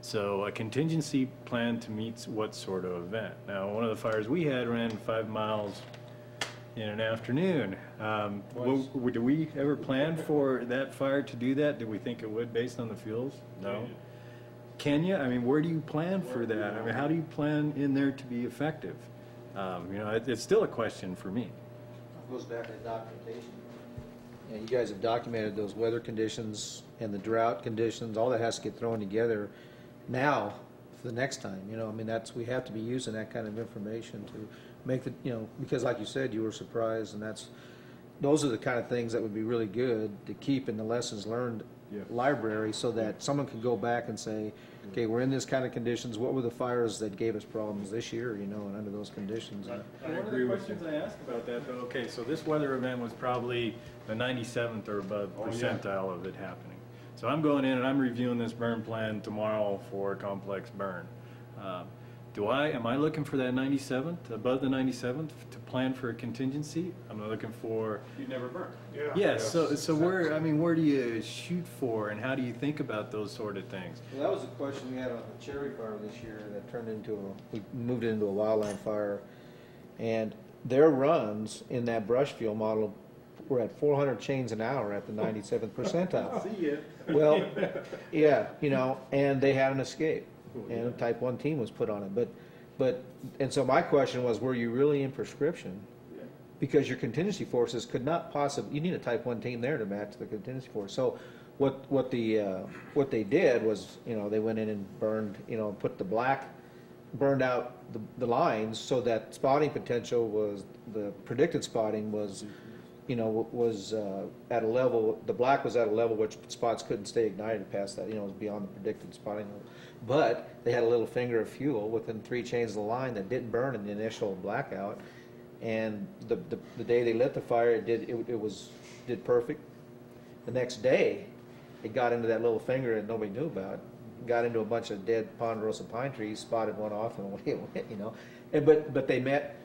So a contingency plan to meet what sort of event? Now, one of the fires we had ran 5 miles in an afternoon. Do we ever plan for that fire to do that? Did we think it would based on the fuels? No. Can you? I mean, where do you plan for that? I mean, how do you plan in there to be effective? You know, it's still a question for me. Goes back to documentation. Yeah, you guys have documented those weather conditions and the drought conditions. All that has to get thrown together now for the next time. You know, I mean, we have to be using that kind of information to make the, you know, because like you said, you were surprised, and those are the kind of things that would be really good to keep in the lessons learned library, so that someone can go back and say, okay, we're in this kind of conditions. What were the fires that gave us problems this year? You know, and under those conditions. One of the questions I asked about that, though, okay, so this weather event was probably the 97th or above percentile of it happening. So I'm going in and I'm reviewing this burn plan tomorrow for a complex burn. Am I looking for that 97th, above the 97th, to plan for a contingency? I'm looking for. You'd never burn. Yeah. Yes. So where do you shoot for, and how do you think about those sort of things? Well, that was a question we had on the Cherry Fire this year that turned into we moved it into a wildland fire, and their runs in that brush fuel model were at 400 chains an hour at the 97th percentile. See ya. Well, yeah, you know, and they had an escape, and a Type 1 team was put on it. And so my question was, were you really in prescription? Because your contingency forces could not possibly, you need a Type 1 team there to match the contingency force. So what they did was, you know, they went in and burned, you know, burned out the lines so that spotting potential was, the predicted spotting was, you know, was at a level, the black was at a level which spots couldn't stay ignited past that, you know, it was beyond the predicted spotting level. But they had a little finger of fuel within 3 chains of the line that didn't burn in the initial blackout. And the day they lit the fire, it did perfect. The next day, it got into that little finger that nobody knew about. Got into a bunch of dead ponderosa pine trees, spotted one off, and away it went. You know, and but they met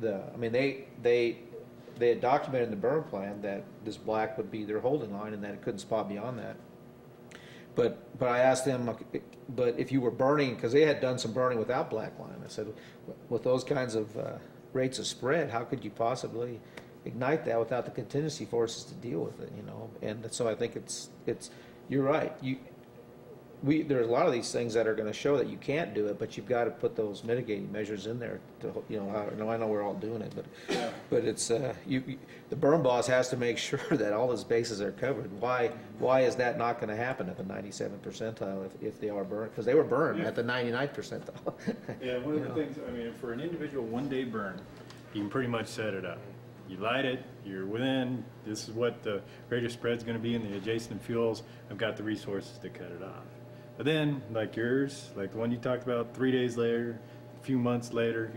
I mean, they had documented in the burn plan that this black would be their holding line and that it couldn't spot beyond that. But I asked them, but if you were burning, because they had done some burning without black line, I said, with those kinds of rates of spread, how could you possibly ignite that without the contingency forces to deal with it? You know, and so I think it's you're right. There's a lot of these things that are going to show that you can't do it, but you've got to put those mitigating measures in there to, you know, I know we're all doing it, but it's the burn boss has to make sure that all his bases are covered. Why is that not going to happen at the 97th percentile if they are burned? Because they were burned at the 99th percentile. Yeah, one of the things, I mean, for an individual one-day burn, you can pretty much set it up. You light it, you're within, this is what the rate of spread's going to be in the adjacent fuels. I've got the resources to cut it off. But then, like yours, like the one you talked about, 3 days later, a few months later,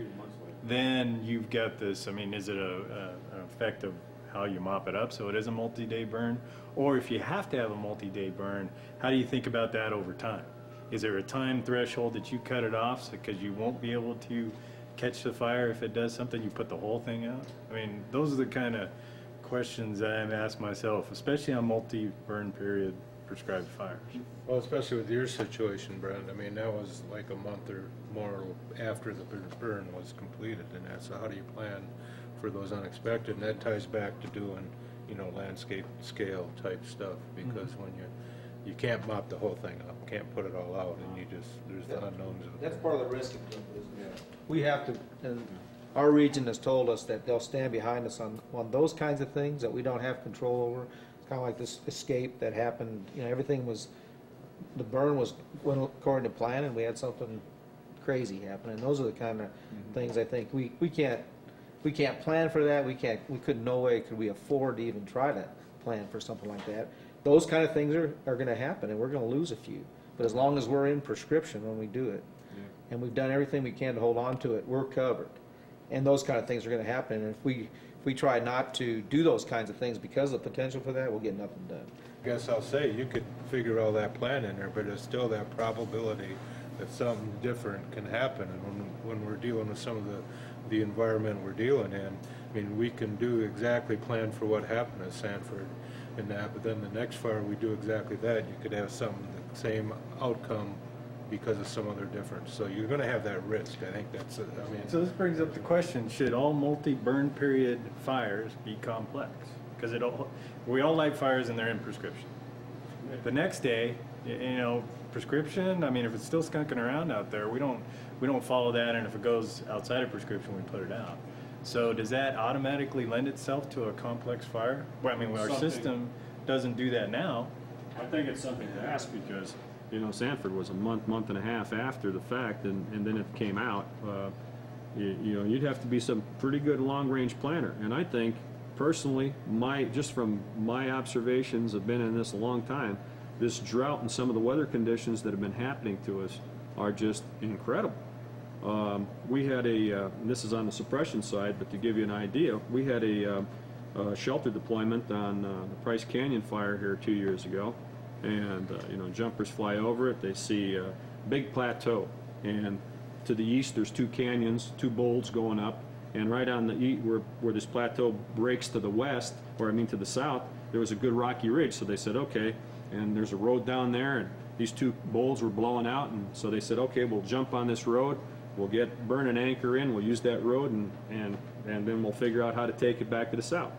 then you've got this. I mean, is it an effect of how you mop it up so it is a multi-day burn? Or if you have to have a multi-day burn, how do you think about that over time? Is there a time threshold that you cut it off because you won't be able to catch the fire if it does something, you put the whole thing out? I mean, those are the kind of questions that I've asked myself, especially on multi-burn period prescribed fires. Well, especially with your situation, Brent, I mean, that was like a month or more after the burn was completed, and that's, so how do you plan for those unexpected? And that ties back to doing, you know, landscape scale type stuff, because when you can't mop the whole thing up, can't put it all out, and you just, there's the unknowns of That's part of the risk of doing business. We have to, and our region has told us that they'll stand behind us on those kinds of things that we don't have control over. It's kind of like this escape that happened. You know, everything was, the burn went according to plan, and we had something crazy happen. And those are the kind of things I think we can't plan for that. We couldn't, no way could we afford to even try to plan for something like that. Those kind of things are going to happen, and we're going to lose a few. But as long as we're in prescription when we do it, and we've done everything we can to hold on to it, we're covered. And those kind of things are going to happen. And if we try not to do those kinds of things because of the potential for that, we'll get nothing done. I guess I'll say you could figure all that plan in there, but it's still that probability that something different can happen. And when we're dealing with some of the environment we're dealing in, I mean, we can do exactly plan for what happened at Sanford and that, but then the next fire we do exactly that, you could have something, the same outcome because of some other difference. So you're going to have that risk. I think that's, I mean. So this brings up the question, should all multi-burn period fires be complex? Because we all light fires and they're in prescription. The next day, you know, prescription, I mean, if it's still skunking around out there, we don't follow that, and if it goes outside of prescription, we put it out. So does that automatically lend itself to a complex fire? Well, I mean, our system doesn't do that now. I think it's something to ask because, you know, Sanford was a month and a half after the fact, and then it came out. You know, you'd have to be some pretty good long-range planner. And I think, personally, just from my observations, I've been in this a long time, this drought and some of the weather conditions that have been happening to us are just incredible. We had and this is on the suppression side, but to give you an idea, we had a shelter deployment on the Price Canyon fire here 2 years ago. And, you know, jumpers fly over it, they see a big plateau. And to the east, there's 2 canyons, 2 bowls going up. And right on the east, where this plateau breaks to the west, or I mean to the south, there was a good rocky ridge. So they said, okay, and there's a road down there, and these 2 bowls were blowing out. And so they said, okay, we'll jump on this road, we'll burn an anchor in, we'll use that road, and then we'll figure out how to take it back to the south.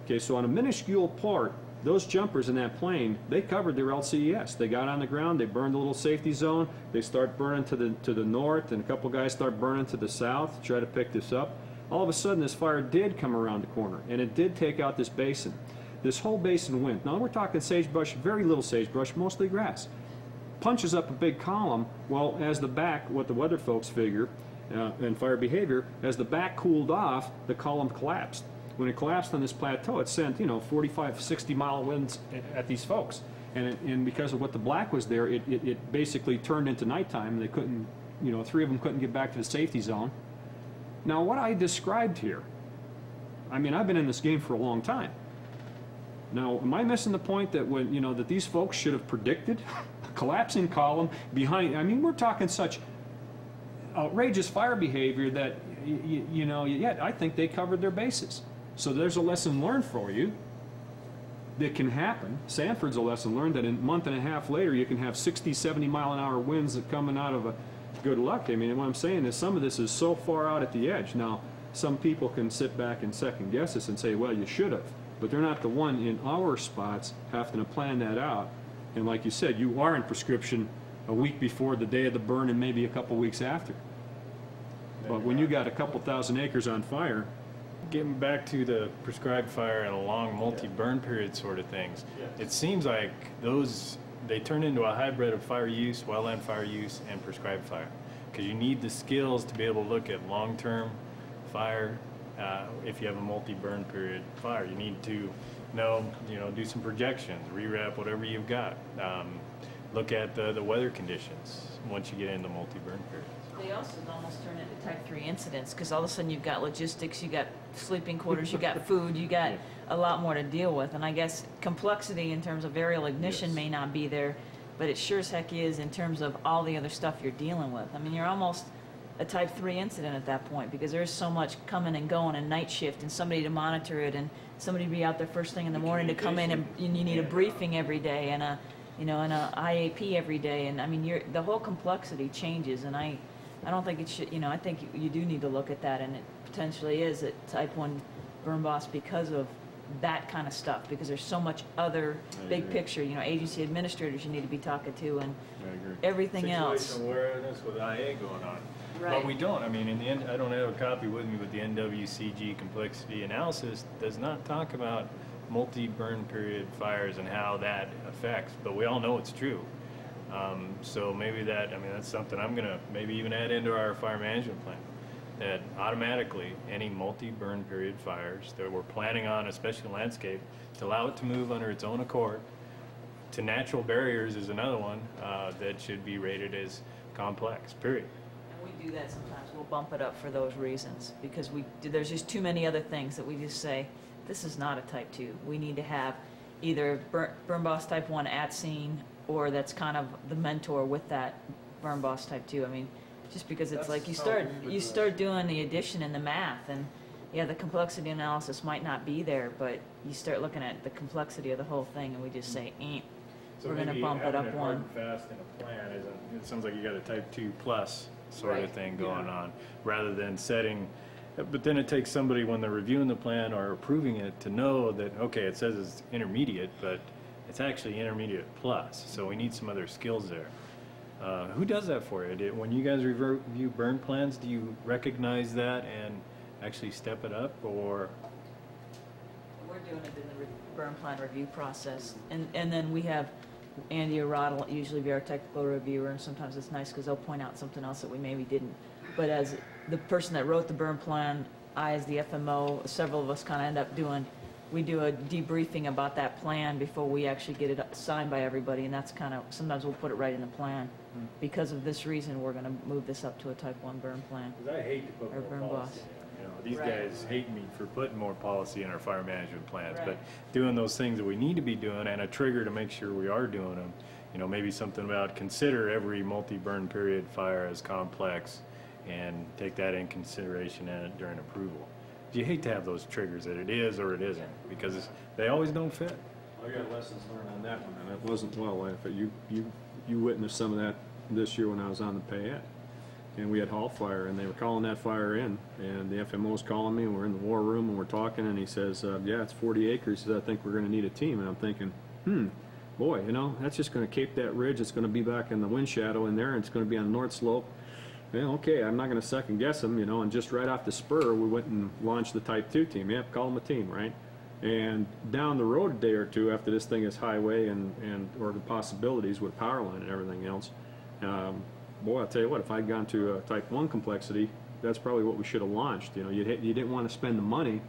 Okay, so on a minuscule part, those jumpers in that plane, they covered their LCES. They got on the ground, they burned a little safety zone, they start burning to the north, and a couple guys start burning to the south to try to pick this up. All of a sudden, this fire did come around the corner, and it did take out this basin. This whole basin went. Now, we're talking sagebrush, very little sagebrush, mostly grass. Punches up a big column. Well, as the back, what the weather folks figure, and fire behavior, as the back cooled off, the column collapsed. When it collapsed on this plateau, it sent, you know, 45, 60-mile winds at these folks. And because of what the black was there, it basically turned into nighttime, and they couldn't, you know, 3 of them couldn't get back to the safety zone. Now, what I described here, I mean, I've been in this game for a long time. Now, am I missing the point that when, you know, that these folks should have predicted a collapsing column behind? I mean, we're talking such outrageous fire behavior that, you know, yet I think they covered their bases. So there's a lesson learned for you that can happen. Sanford's a lesson learned that a month and a half later you can have 60, 70-mile-an-hour winds that coming out of a good luck. I mean, what I'm saying is some of this is so far out at the edge. Now, some people can sit back and second guess this and say, well, you should have. But they're not the one in our spots having to plan that out. And like you said, you are in prescription a week before the day of the burn and maybe a couple weeks after. But when you got a couple thousand acres on fire, Getting back to the prescribed fire and a long multi-burn period sort of things, it seems like they turn into a hybrid of fire use, wildland fire use, and prescribed fire. Because you need the skills to be able to look at long-term fire. If you have a multi-burn period fire, you need to know, do some projections, re-wrap whatever you've got. Look at the weather conditions once you get into multi-burn periods. They also almost turn into type 3 incidents because all of a sudden you've got logistics, you've got sleeping quarters, you've got food, you got a lot more to deal with. And I guess complexity in terms of aerial ignition may not be there, but it sure as heck is in terms of all the other stuff you're dealing with. I mean, you're almost a type 3 incident at that point because there's so much coming and going and night shift and somebody to monitor it and somebody to be out there first thing in the morning to come in and you need a briefing every day and a IAP every day. And I mean, the whole complexity changes, and I don't think it should, I think you do need to look at that, and it potentially is a type 1 burn boss because of that kind of stuff, because there's so much other big picture, agency administrators you need to be talking to and everything else. Situational awareness with IA going on. Right. But we don't. I mean, in the end, I don't have a copy with me, but the NWCG complexity analysis does not talk about multi-burn period fires and how that affects, but we all know it's true. So maybe that's something I'm going to maybe even add into our fire management plan, that automatically any multi-burn period fires that we're planning on, especially landscape, to allow it to move under its own accord. To natural barriers is another one that should be rated as complex, period. And we do that sometimes. We'll bump it up for those reasons because there's just too many other things that we just say, this is not a type 2. We need to have either burn boss type 1 at scene, or that's kind of the mentor with that burn boss type 2. I mean, just because it's That's like you how start, we would you do it. start doing the addition and the math, and yeah, the complexity analysis might not be there, but you start looking at the complexity of the whole thing, and we just say, So we're gonna maybe bump it having up hard one. and fast in a plan isn't, it sounds like you got a type 2 plus sort of Right. thing going on, rather than setting, but then it takes somebody when they're reviewing the plan or approving it to know that, okay, it says it's intermediate, but it's actually intermediate plus, so we need some other skills there. Who does that for you? When you guys review burn plans, do you recognize that and actually step it up, or? We're doing it in the burn plan review process, and then we have Andy Arad will usually be our technical reviewer, and sometimes it's nice because they'll point out something else that we maybe didn't. But as the person that wrote the burn plan, I as the FMO, several of us kind of end up doing, we do a debriefing about that plan before we actually get it signed by everybody, and that's kind of, sometimes we'll put it right in the plan. Because of this reason, we're going to move this up to a type 1 burn plan. Because I hate to put Or more burn policy boss. in. You know, these Right. guys hate me for putting more policy in our fire management plans, but Right. doing those things that we need to be doing and a trigger to make sure we are doing them. You know, maybe something about consider every multi-burn period fire as complex and take that in consideration during approval. You hate to have those triggers that it is or it isn't, because they always don't fit. I got lessons learned on that one, and it wasn't well. You witnessed some of that this year when I was on the Payette, and we had hall fire, and they were calling that fire in, and the FMO was calling me, and we're in the war room, and we're talking, and he says, yeah, it's 40 acres. He says, I think we're going to need a team, and I'm thinking, boy, you know, that's just going to cape that ridge. It's going to be back in the wind shadow in there, and it's going to be on the north slope. Yeah, okay, I'm not going to second guess them, you know, and just right off the spur, we went and launched the Type 2 team. Yep, call them a team, right? And down the road a day or two after this thing is highway or the possibilities with power line and everything else, boy, I'll tell you what, if I'd gone to a Type 1 complexity, that's probably what we should have launched. You know, you didn't want to spend the money,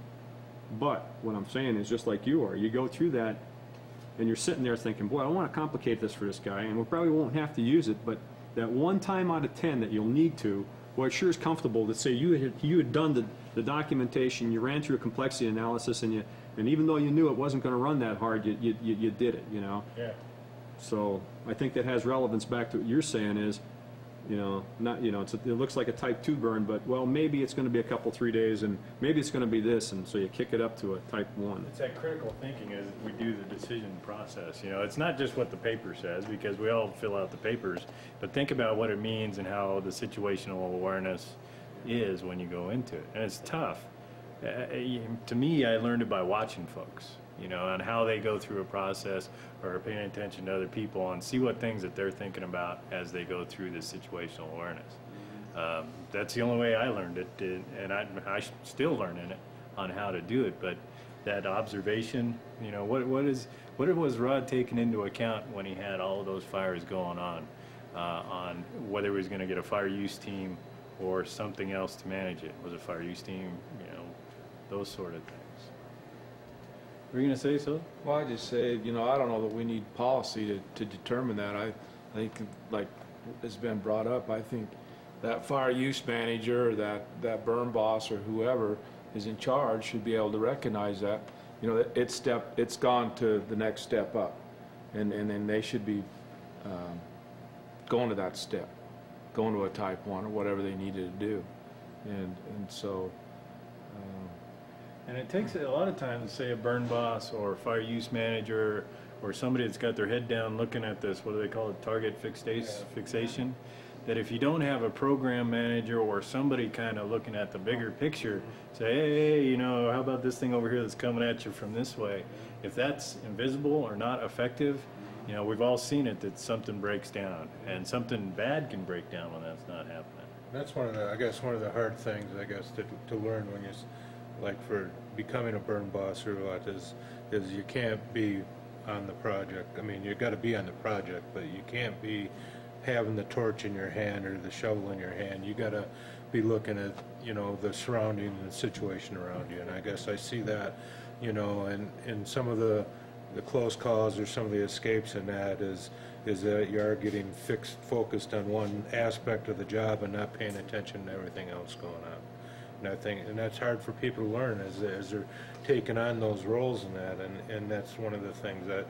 but what I'm saying is just like you are, you go through that and you're sitting there thinking, boy, I don't want to complicate this for this guy, and we probably won't have to use it, but that one time out of 10 that you'll need to, well, it sure is comfortable to say you had done the documentation, you ran through a complexity analysis, and even though you knew it wasn't going to run that hard, you did it, you know. Yeah. So I think that has relevance back to what you're saying is, you know, not, you know, it looks like a Type 2 burn, but well, maybe it's going to be a couple, 3 days, and maybe it's going to be this, and so you kick it up to a Type 1. It's that critical thinking as we do the decision process. You know, it's not just what the paper says, because we all fill out the papers, but think about what it means and how the situational awareness is when you go into it. And it's tough. To me, I learned it by watching folks, you know, on how they go through a process or paying attention to other people and see what things that they're thinking about as they go through this situational awareness. That's the only way I learned it, and I still learning it on how to do it. But that observation, you know, what was Rod taking into account when he had all of those fires going on whether he was going to get a fire use team or something else to manage it? Was it fire use team, you know, those sort of things. Were you going to say so? Well, I just say, you know, I don't know that we need policy to determine that. I think, like has been brought up, I think that fire use manager, that burn boss or whoever is in charge should be able to recognize that, you know, it's gone to the next step up, and then they should be going to that step, going to a Type 1 or whatever they needed to do, and so. And it takes a lot of times, say a burn boss or fire use manager or somebody that's got their head down looking at this, what do they call it, target fixation, that if you don't have a program manager or somebody kind of looking at the bigger picture, say, hey, you know, how about this thing over here that's coming at you from this way? If that's invisible or not effective, you know, we've all seen it, that something breaks down, and something bad can break down when that's not happening. That's one of the, I guess, one of the hard things, I guess, to learn when you're, like, for becoming a burn boss or what, is you can't be on the project. I mean, you got to be on the project, but you can't be having the torch in your hand or the shovel in your hand. You got to be looking at, you know, the surrounding and the situation around you. And I guess I see that, you know, and some of the close calls or some of the escapes in that is that you are getting focused on one aspect of the job and not paying attention to everything else going on. And I think, and that's hard for people to learn as they're taking on those roles in that, and that's one of the things that,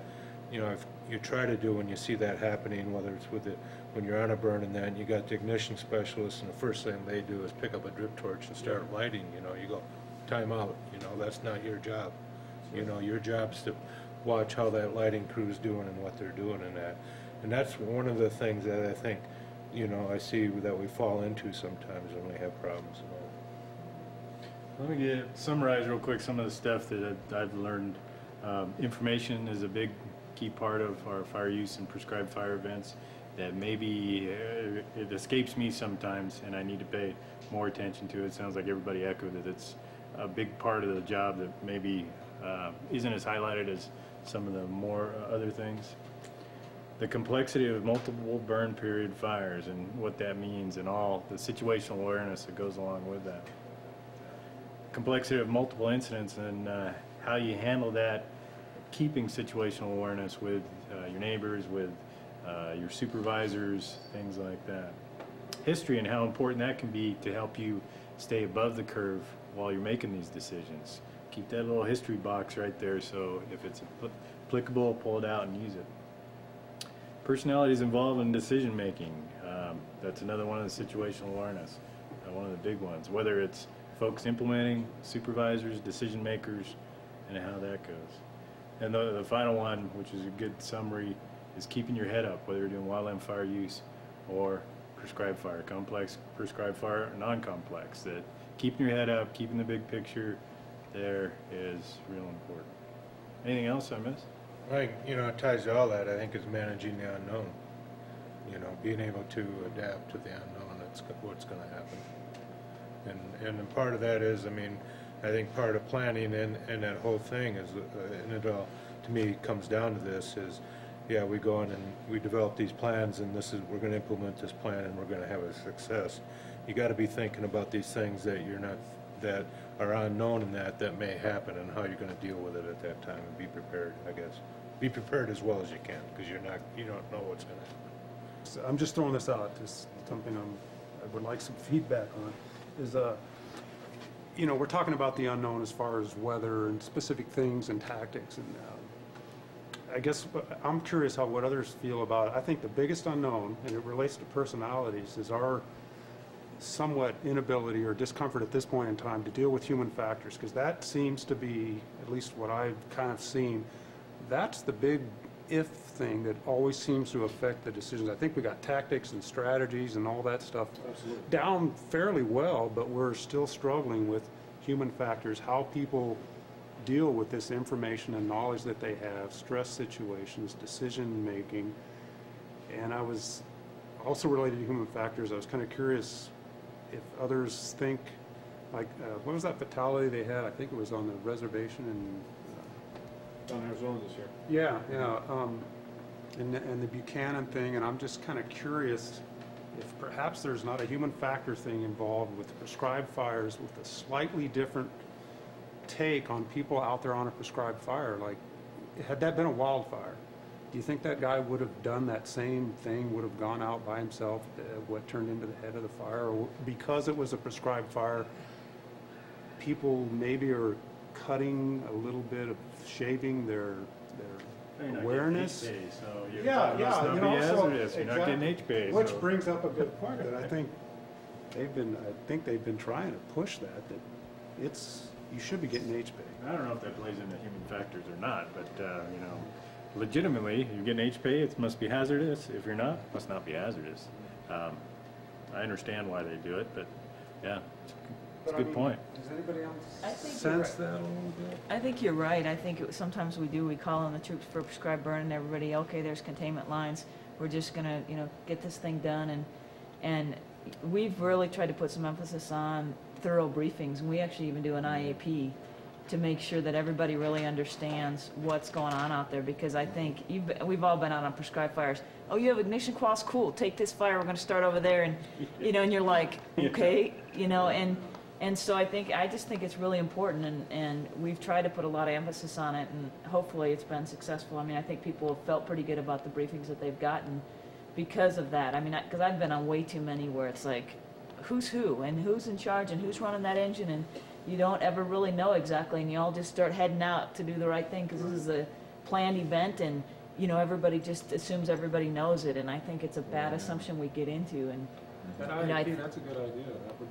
you know, you try to do when you see that happening, whether it's with when you're on a burn and then you got the ignition specialist, and the first thing they do is pick up a drip torch and start lighting. You know, you go, time out. You know, that's not your job. You know, your job's to watch how that lighting crew's doing and what they're doing in that. And that's one of the things that I think, you know, I see that we fall into sometimes when we have problems and all. Let me summarize real quick some of the stuff that I've learned. Information is a big key part of our fire use and prescribed fire events that maybe it escapes me sometimes, and I need to pay more attention to. It sounds like everybody echoed that it's a big part of the job that maybe isn't as highlighted as some of the more other things. The complexity of multiple burn period fires and what that means, and all the situational awareness that goes along with that. Complexity of multiple incidents and how you handle that, keeping situational awareness with your neighbors, with your supervisors, things like that. History and how important that can be to help you stay above the curve while you're making these decisions. Keep that little history box right there, so if it's applicable, pull it out and use it. Personalities involved in decision making. That's another one of the situational awareness, one of the big ones. Whether it's folks implementing, supervisors, decision makers, and how that goes. And the final one, which is a good summary, is keeping your head up, whether you're doing wildland fire use or prescribed fire, complex prescribed fire, non-complex. That keeping your head up, keeping the big picture there is real important. Anything else I missed? I think, you know, it ties to all that, I think, is managing the unknown. You know, being able to adapt to the unknown, that's what's going to happen. And part of that is, I mean, I think part of planning and that whole thing is, and it all, to me, comes down to this is, yeah, we go in and we develop these plans, and we're going to implement this plan, and we're going to have a success. You got to be thinking about these things that that are unknown and that may happen, and how you're going to deal with it at that time, and be prepared, I guess. Be prepared as well as you can, because you don't know what's going to happen. So I'm just throwing this out, just something I would like some feedback on, is, you know, we're talking about the unknown as far as weather and specific things and tactics, and I guess I'm curious what others feel about it. I think the biggest unknown, and it relates to personalities, is our somewhat inability or discomfort at this point in time to deal with human factors, because that seems to be, at least what I've kind of seen, that's the big if thing that always seems to affect the decisions. I think we got tactics and strategies and all that stuff down fairly well, but we're still struggling with human factors, how people deal with this information and knowledge that they have, stress situations, decision making. And I was also related to human factors, I was kind of curious if others think, like, what was that fatality they had? I think it was on the reservation in Down in Arizona this year. yeah, and the Buchanan thing, and I'm just kind of curious if perhaps there's not a human factor thing involved with prescribed fires with a slightly different take on people out there on a prescribed fire. Like, had that been a wildfire, do you think that guy would have done that same thing, would have gone out by himself, what turned into the head of the fire? Or because it was a prescribed fire, people maybe are cutting a little bit of shaving their awareness. You're Yeah, not so hazardous. You're not getting HPA. Which so. brings up a good point that I think they've been trying to push that you should be getting HPA. I don't know if that plays into human factors or not, but you know, legitimately, you're getting HPA, it must be hazardous. If you're not, it must not be hazardous. I understand why they do it, but yeah, it's a good point. Does anybody else I think you're sense that a little bit? I think you're right. I think sometimes we call in the troops for prescribed burn, and everybody, okay, there's containment lines. We're just gonna, get this thing done, and we've really tried to put some emphasis on thorough briefings, and we actually even do an IAP to make sure that everybody really understands what's going on out there, because I think we've all been out on prescribed fires. Oh, you have ignition coils? Cool. Take this fire. We're going to start over there, and and you're like, okay, and so I just think it's really important, and we've tried to put a lot of emphasis on it, and hopefully it's been successful. I mean, I think people have felt pretty good about the briefings that they've gotten because of that. I mean, because I've been on way too many where it's like, who's who, and who's in charge, and who's running that engine, and you don't ever really know exactly, and you all just start heading out to do the right thing because this is a planned event, and you know, everybody just assumes everybody knows it, and I think it's a bad assumption we get into, and That You know, I- IEP, that's a good idea. That would,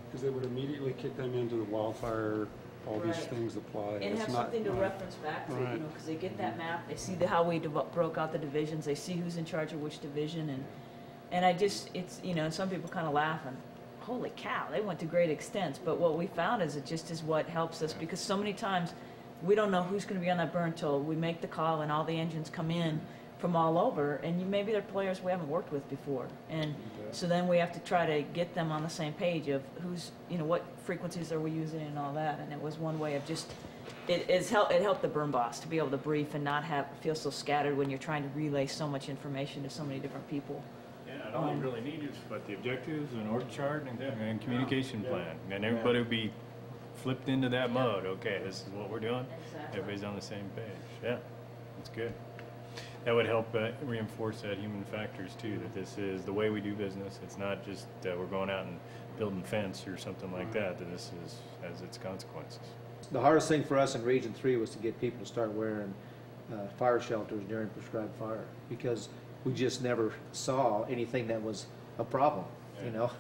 because they would immediately kick them into the wildfire, all these Right. things apply. and It's have not- something to right. reference back to, you Right. know, because they get that map, they see how we broke out the divisions, they see who's in charge of which division, and I just, it's, you know, and some people kind of laugh and, holy cow, they went to great extents, but what we found is it just is what helps us, because so many times, we don't know who's gonna be on that burn till we make the call and all the engines come in from all over, and maybe they're players we haven't worked with before, and so then we have to try to get them on the same page of who's, you know, what frequencies are we using and all that, and it was one way of just, it helped the burn boss to be able to brief and not feel so scattered when you're trying to relay so much information to so many different people. Yeah, and all you really need is what the objectives, an org chart, and communication plan, and everybody will be flipped into that mode. Okay, this is what we're doing. Exactly. Everybody's on the same page. Yeah, that's good. That would help reinforce that human factors too, that this is the way we do business. It's not just we're going out and building fence or something like that, that this has its consequences. The hardest thing for us in Region 3 was to get people to start wearing fire shelters during prescribed fire, because we just never saw anything that was a problem, you know?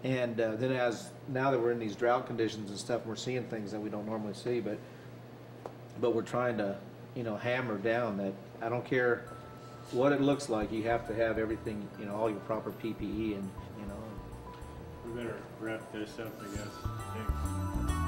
And then now that we're in these drought conditions and stuff, we're seeing things that we don't normally see, but we're trying to, you know, hammer down that I don't care what it looks like, you have to have everything, you know, all your proper PPE, and, you know. We better wrap this up, I guess. Thanks.